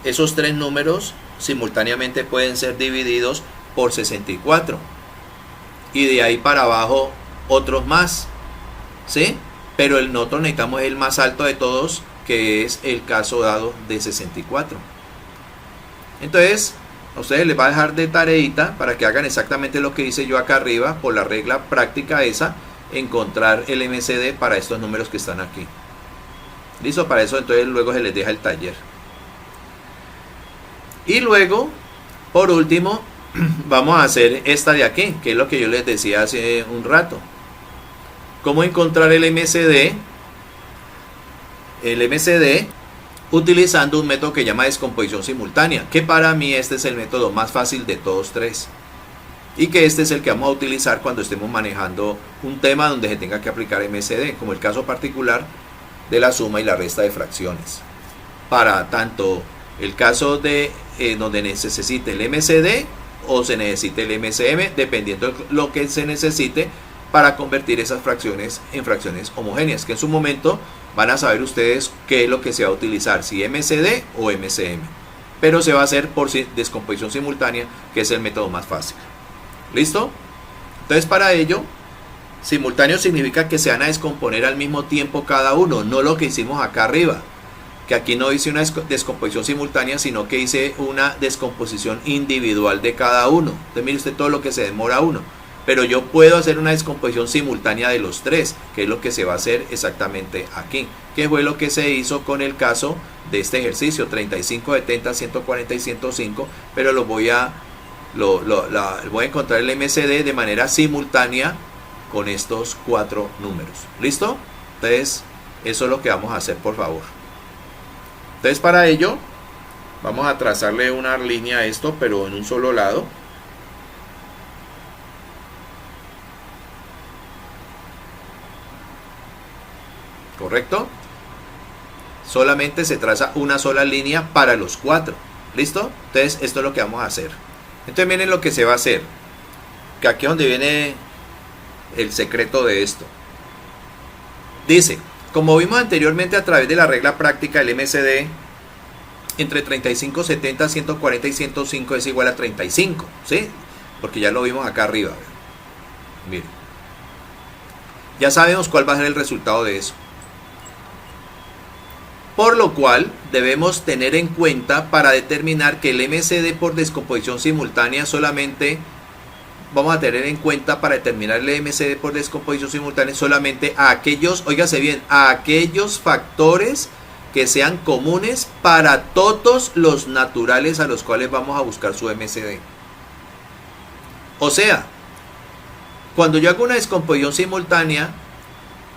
esos tres números simultáneamente pueden ser divididos por 64. Y de ahí para abajo otros más. ¿Sí? Pero nosotros necesitamos el más alto de todos, que es el caso dado de 64. Entonces, a ustedes les va a dejar de tareita para que hagan exactamente lo que hice yo acá arriba, por la regla práctica esa, encontrar el MCD para estos números que están aquí. ¿Listo? Para eso entonces luego se les deja el taller. Y luego, por último, vamos a hacer esta de aquí, que es lo que yo les decía hace un rato. ¿Cómo encontrar el MCD? El MCD utilizando un método que llama descomposición simultánea, que para mí este es el método más fácil de todos tres. Y que este es el que vamos a utilizar cuando estemos manejando un tema donde se tenga que aplicar MCD, como el caso particular de la suma y la resta de fracciones. Para tanto el caso de donde se necesite el MCD o se necesite el MCM, dependiendo de lo que se necesite para convertir esas fracciones en fracciones homogéneas, que en su momento van a saber ustedes qué es lo que se va a utilizar, si MCD o MCM. Pero se va a hacer por descomposición simultánea, que es el método más fácil. ¿Listo? Entonces, para ello, simultáneo significa que se van a descomponer al mismo tiempo cada uno, no lo que hicimos acá arriba, que aquí no hice una descomposición simultánea, sino que hice una descomposición individual de cada uno. Entonces mire usted todo lo que se demora uno, pero yo puedo hacer una descomposición simultánea de los tres, que es lo que se va a hacer exactamente aquí, que fue lo que se hizo con el caso de este ejercicio, 35, 70, 140 y 105, pero voy a encontrar el MCD de manera simultánea con estos cuatro números. ¿Listo? Entonces, eso es lo que vamos a hacer, por favor. Entonces, para ello, vamos a trazarle una línea a esto, pero en un solo lado. ¿Correcto? Solamente se traza una sola línea para los cuatro. ¿Listo? Entonces, esto es lo que vamos a hacer. Entonces, miren lo que se va a hacer. Que aquí es donde viene el secreto de esto. Dice, como vimos anteriormente a través de la regla práctica, el MCD entre 35, 70, 140 y 105 es igual a 35, ¿sí? Porque ya lo vimos acá arriba. Miren. Ya sabemos cuál va a ser el resultado de eso. Por lo cual debemos tener en cuenta para determinar que el MCD por descomposición simultánea solamente, vamos a tener en cuenta para determinar el MCD por descomposición simultánea solamente a aquellos, óigase bien, a aquellos factores que sean comunes para todos los naturales a los cuales vamos a buscar su MCD. O sea, cuando yo hago una descomposición simultánea,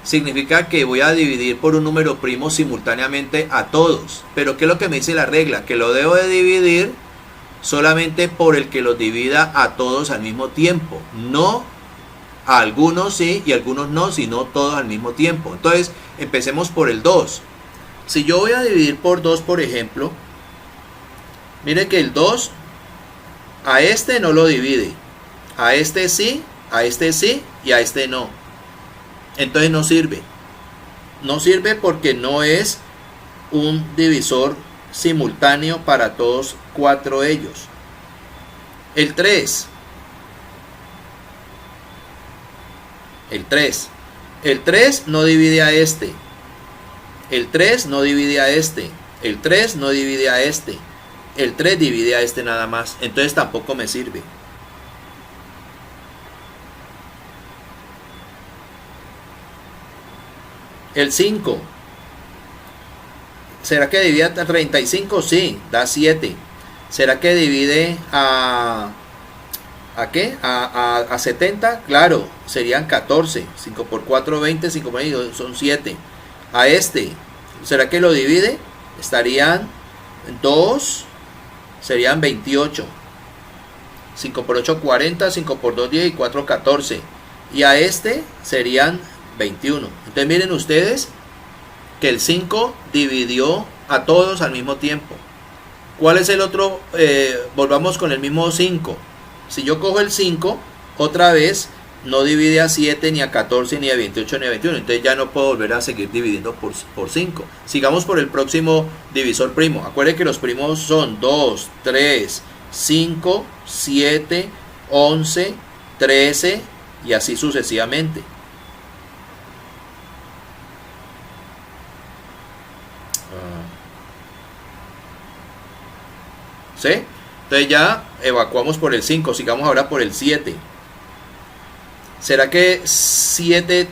significa que voy a dividir por un número primo simultáneamente a todos. Pero ¿qué es lo que me dice la regla? Que lo debo de dividir solamente por el que los divida a todos al mismo tiempo. No a algunos sí y a algunos no, sino todos al mismo tiempo. Entonces, empecemos por el 2. Si yo voy a dividir por 2, por ejemplo, mire que el 2 a este no lo divide. A este sí y a este no. Entonces no sirve. No sirve porque no es un divisor simultáneo para todos cuatro ellos. El 3. El 3 no divide a este. El 3 no divide a este. El 3 no divide a este. El 3 divide a este nada más. Entonces tampoco me sirve. El 5. ¿Será que divide a 35? Sí, da 7. ¿Será que divide ¿a qué? ¿A 70? Claro, serían 14. 5 por 4, 20. 5 por 2 son 7. A este, ¿será que lo divide? Estarían 2, serían 28. 5 por 8, 40. 5 por 2, 10 y 4, 14. Y a este serían 21. Entonces miren ustedes que el 5 dividió a todos al mismo tiempo. ¿Cuál es el otro? Volvamos con el mismo 5. Si yo cojo el 5, otra vez no divide a 7, ni a 14, ni a 28, ni a 21. Entonces ya no puedo volver a seguir dividiendo por 5. Sigamos por el próximo divisor primo. Acuérdense que los primos son 2, 3, 5, 7, 11, 13 y así sucesivamente. ¿Sí? Entonces ya evacuamos por el 5, sigamos ahora por el 7. ¿Será que 7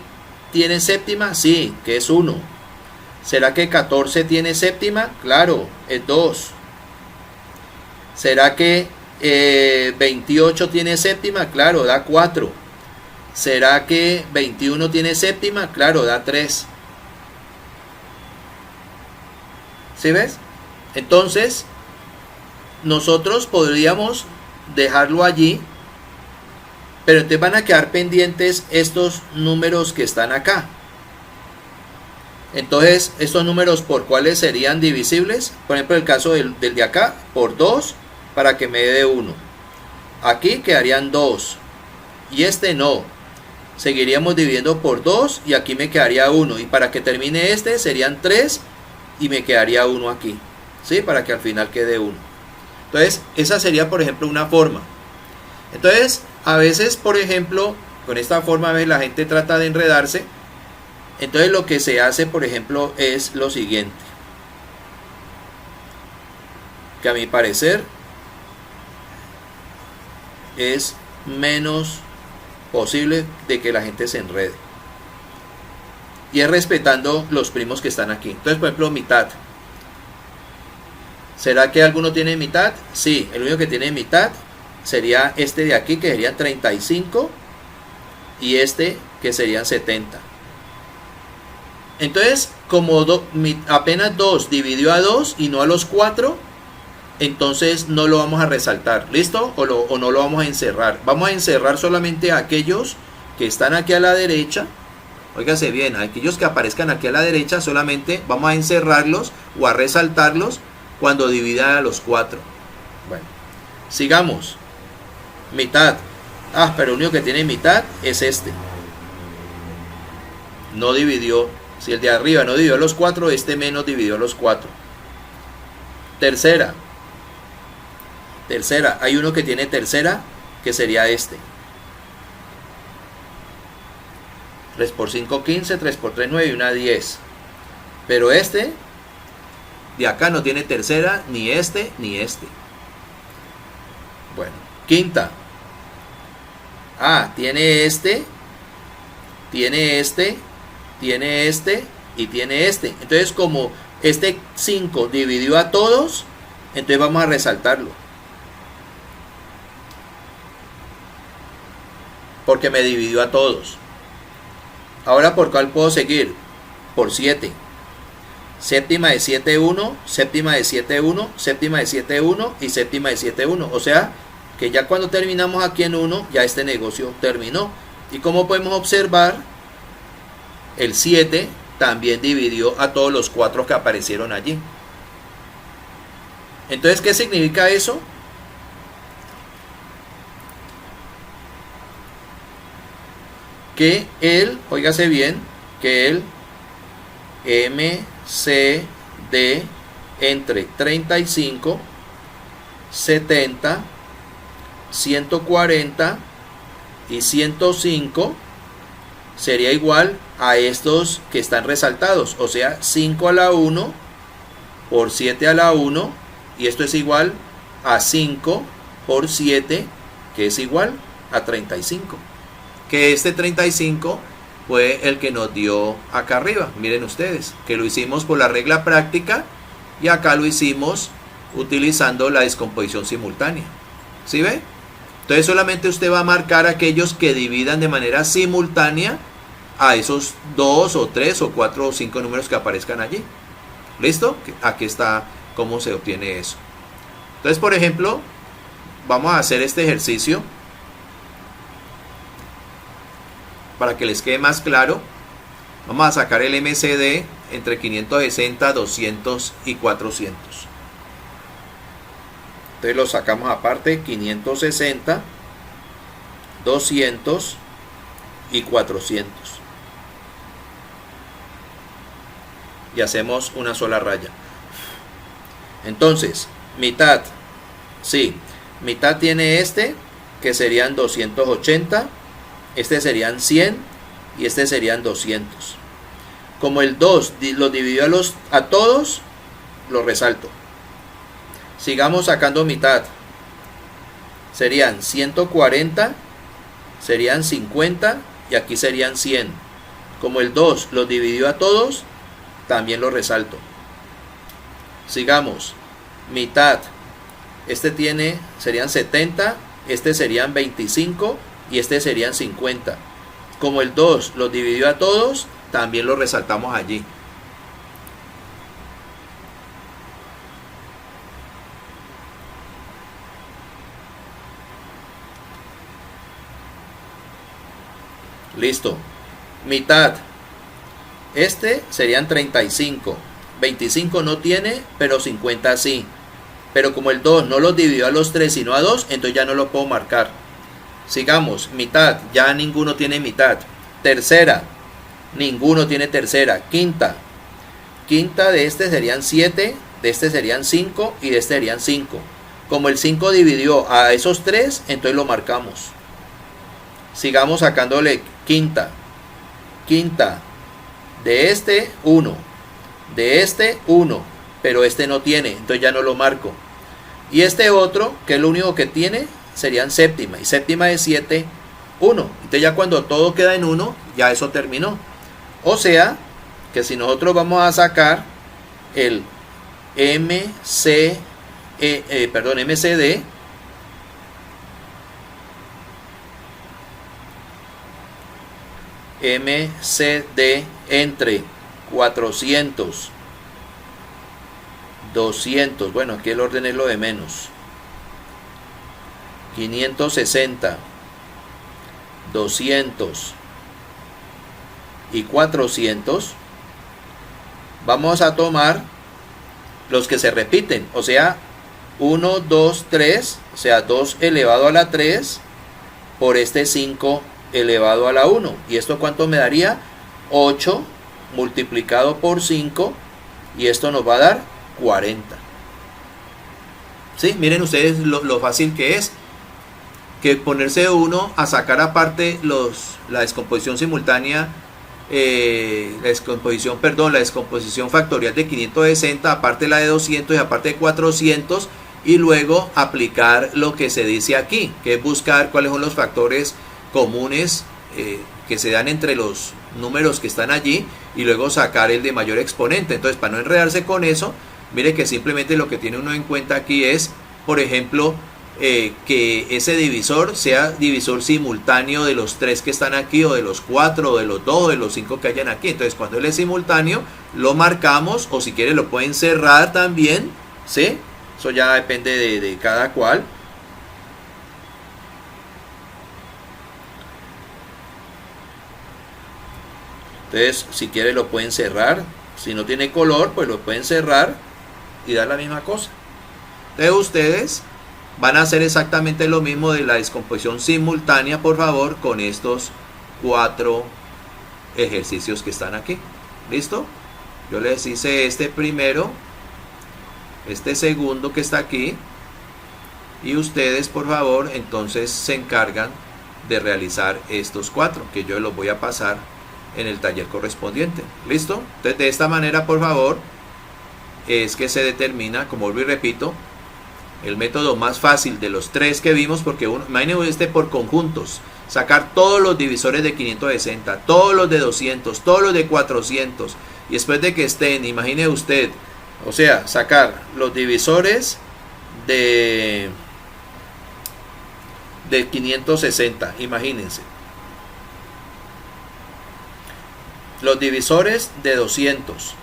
tiene séptima? Sí, que es 1. ¿Será que 14 tiene séptima? Claro, es 2. ¿Será que 28 tiene séptima? Claro, da 4. ¿Será que 21 tiene séptima? Claro, da 3. ¿Sí ves? Entonces nosotros podríamos dejarlo allí, pero entonces van a quedar pendientes estos números que están acá. Entonces estos números por cuáles serían divisibles, por ejemplo el caso del de acá, por 2 para que me dé 1. Aquí quedarían 2 y este no, seguiríamos dividiendo por 2 y aquí me quedaría 1, y para que termine este serían 3 y me quedaría 1 aquí, ¿sí? Para que al final quede 1. Entonces, esa sería, por ejemplo, una forma. Entonces, a veces, por ejemplo, con esta forma, a veces la gente trata de enredarse. Entonces, lo que se hace, por ejemplo, es lo siguiente. Que a mi parecer es menos posible de que la gente se enrede. Y es respetando los primos que están aquí. Entonces, por ejemplo, mitad. ¿Será que alguno tiene mitad? Sí, el único que tiene mitad sería este de aquí, que serían 35, y este que serían 70. Entonces, como apenas 2 dividió a 2 y no a los 4, entonces no lo vamos a resaltar, ¿listo? O no lo vamos a encerrar. Vamos a encerrar solamente a aquellos que están aquí a la derecha. Óigase bien, a aquellos que aparezcan aquí a la derecha solamente vamos a encerrarlos o a resaltarlos cuando dividan a los 4. Bueno, sigamos. Mitad. Pero el único que tiene mitad es este. No dividió. Si el de arriba no dividió los 4, este menos dividió los 4. Tercera. Tercera. Hay uno que tiene tercera, que sería este. 3 por 5, 15. 3 por 3, 9 y una 10. Pero este de acá no tiene tercera, ni este, ni este. Bueno, quinta. Tiene este, tiene este, tiene este y tiene este. Entonces, como este 5 dividió a todos, entonces vamos a resaltarlo. Porque me dividió a todos. Ahora, ¿por cuál puedo seguir? Por 7. Séptima de 7, 1, séptima de 7, 1, séptima de 7, 1 y séptima de 7, 1. O sea, que ya cuando terminamos aquí en 1, ya este negocio terminó. Y como podemos observar, el 7 también dividió a todos los 4 que aparecieron allí. Entonces, ¿qué significa eso? Que él, óigase bien, que él MCD entre 35, 70, 140 y 105 sería igual a estos que están resaltados, o sea 5 a la 1 por 7 a la 1, y esto es igual a 5 por 7, que es igual a 35. Que este 35 fue el que nos dio acá arriba. Miren ustedes, que lo hicimos por la regla práctica y acá lo hicimos utilizando la descomposición simultánea. ¿Sí ve? Entonces solamente usted va a marcar aquellos que dividan de manera simultánea a esos 2 o 3 o 4 o 5 números que aparezcan allí. ¿Listo? Aquí está cómo se obtiene eso. Entonces, por ejemplo, vamos a hacer este ejercicio para que les quede más claro. Vamos a sacar el MCD entre 560, 200 y 400. Entonces lo sacamos aparte, 560, 200 y 400. Y hacemos una sola raya. Entonces, mitad, sí, mitad tiene este, que serían 280, este serían 100 y este serían 200. Como el 2 lo dividió a todos, lo resalto. Sigamos sacando mitad. Serían 140, serían 50 y aquí serían 100. Como el 2 lo dividió a todos, también lo resalto. Sigamos. Mitad. Este serían 70, este serían 25 y este serían 50. Como el 2 lo dividió a todos, también lo resaltamos allí. Listo. Mitad. Este serían 35. 25 no tiene, pero 50 sí. Pero como el 2 no los dividió a los 3 sino a 2, entonces ya no lo puedo marcar. Sigamos. Mitad. Ya ninguno tiene mitad. Tercera. Ninguno tiene tercera. Quinta. Quinta de este serían 7, de este serían 5 y de este serían 5. Como el 5 dividió a esos 3, entonces lo marcamos. Sigamos sacándole quinta. Quinta. De este 1. De este 1. Pero este no tiene, entonces ya no lo marco. Y este otro, que es lo único que tiene, serían séptima. Y séptima de 7, 1. Entonces ya cuando todo queda en 1, ya eso terminó. O sea, que si nosotros vamos a sacar el MCD entre 400, 200, bueno, aquí el orden es lo de menos, 560, 200 y 400, vamos a tomar los que se repiten, o sea, 1, 2, 3, o sea, 2 elevado a la 3 por este 5 elevado a la 1. ¿Y esto cuánto me daría? 8 multiplicado por 5, y esto nos va a dar 40. ¿Sí? Miren ustedes lo fácil que es, que ponerse uno a sacar aparte la descomposición simultánea, la descomposición factorial de 560, aparte la de 200 y aparte de 400, y luego aplicar lo que se dice aquí, que es buscar cuáles son los factores comunes que se dan entre los números que están allí, y luego sacar el de mayor exponente. Entonces, para no enredarse con eso, mire que simplemente lo que tiene uno en cuenta aquí es, por ejemplo, que ese divisor sea divisor simultáneo de los 3 que están aquí, o de los 4, o de los 2, o de los 5 que hayan aquí. Entonces, cuando él es simultáneo, lo marcamos, o si quiere lo pueden cerrar también, ¿sí? Eso ya depende de cada cual. Entonces, si quiere lo pueden cerrar. Si no tiene color, pues lo pueden cerrar y dar la misma cosa. Entonces ustedes van a hacer exactamente lo mismo de la descomposición simultánea, por favor, con estos 4 ejercicios que están aquí. ¿Listo? Yo les hice este primero, este segundo que está aquí, y ustedes, por favor, entonces se encargan de realizar estos 4, que yo los voy a pasar en el taller correspondiente. ¿Listo? Entonces, de esta manera, por favor, es que se determina, como vuelvo y repito, el método más fácil de los 3 que vimos, porque imagínense por conjuntos. sacar todos los divisores de 560, todos los de 200, todos los de 400, y después de que estén, imagine usted, O sea, sacar los divisores de 560, imagínense. Los divisores de 200.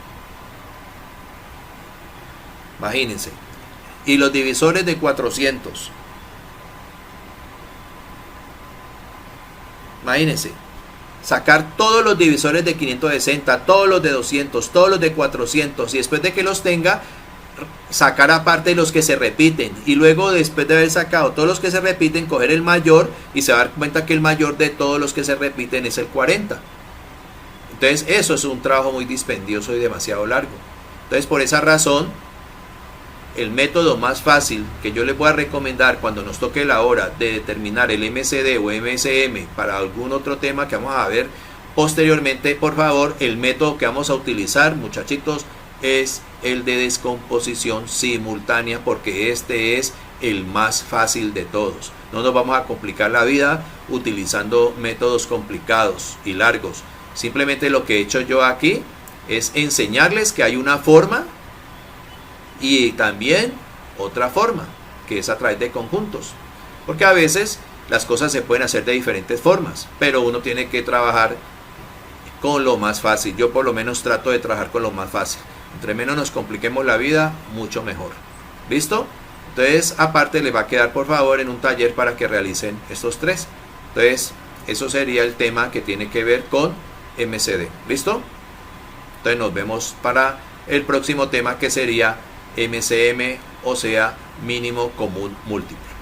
Imagínense. Y los divisores de 400. Imagínense. Sacar todos los divisores de 560, todos los de 200, todos los de 400. Y después de que los tenga, sacar aparte los que se repiten. Y luego, después de haber sacado todos los que se repiten, coger el mayor y se va a dar cuenta que el mayor de todos los que se repiten es el 40. Entonces, eso es un trabajo muy dispendioso y demasiado largo. Entonces, por esa razón, el método más fácil que yo les voy a recomendar cuando nos toque la hora de determinar el MCD o MSM para algún otro tema que vamos a ver posteriormente, por favor, el método que vamos a utilizar, muchachitos, es el de descomposición simultánea, porque este es el más fácil de todos. No nos vamos a complicar la vida utilizando métodos complicados y largos. Simplemente lo que he hecho yo aquí es enseñarles que hay una forma y también otra forma, que es a través de conjuntos, porque a veces las cosas se pueden hacer de diferentes formas, pero uno tiene que trabajar con lo más fácil. Yo por lo menos trato de trabajar con lo más fácil. Entre menos nos compliquemos la vida, mucho mejor. ¿Listo? Entonces, aparte les va a quedar por favor en un taller para que realicen estos tres. Entonces, eso sería el tema que tiene que ver con MCD. ¿Listo? Entonces nos vemos para el próximo tema, que sería MCM, o sea, mínimo común múltiplo.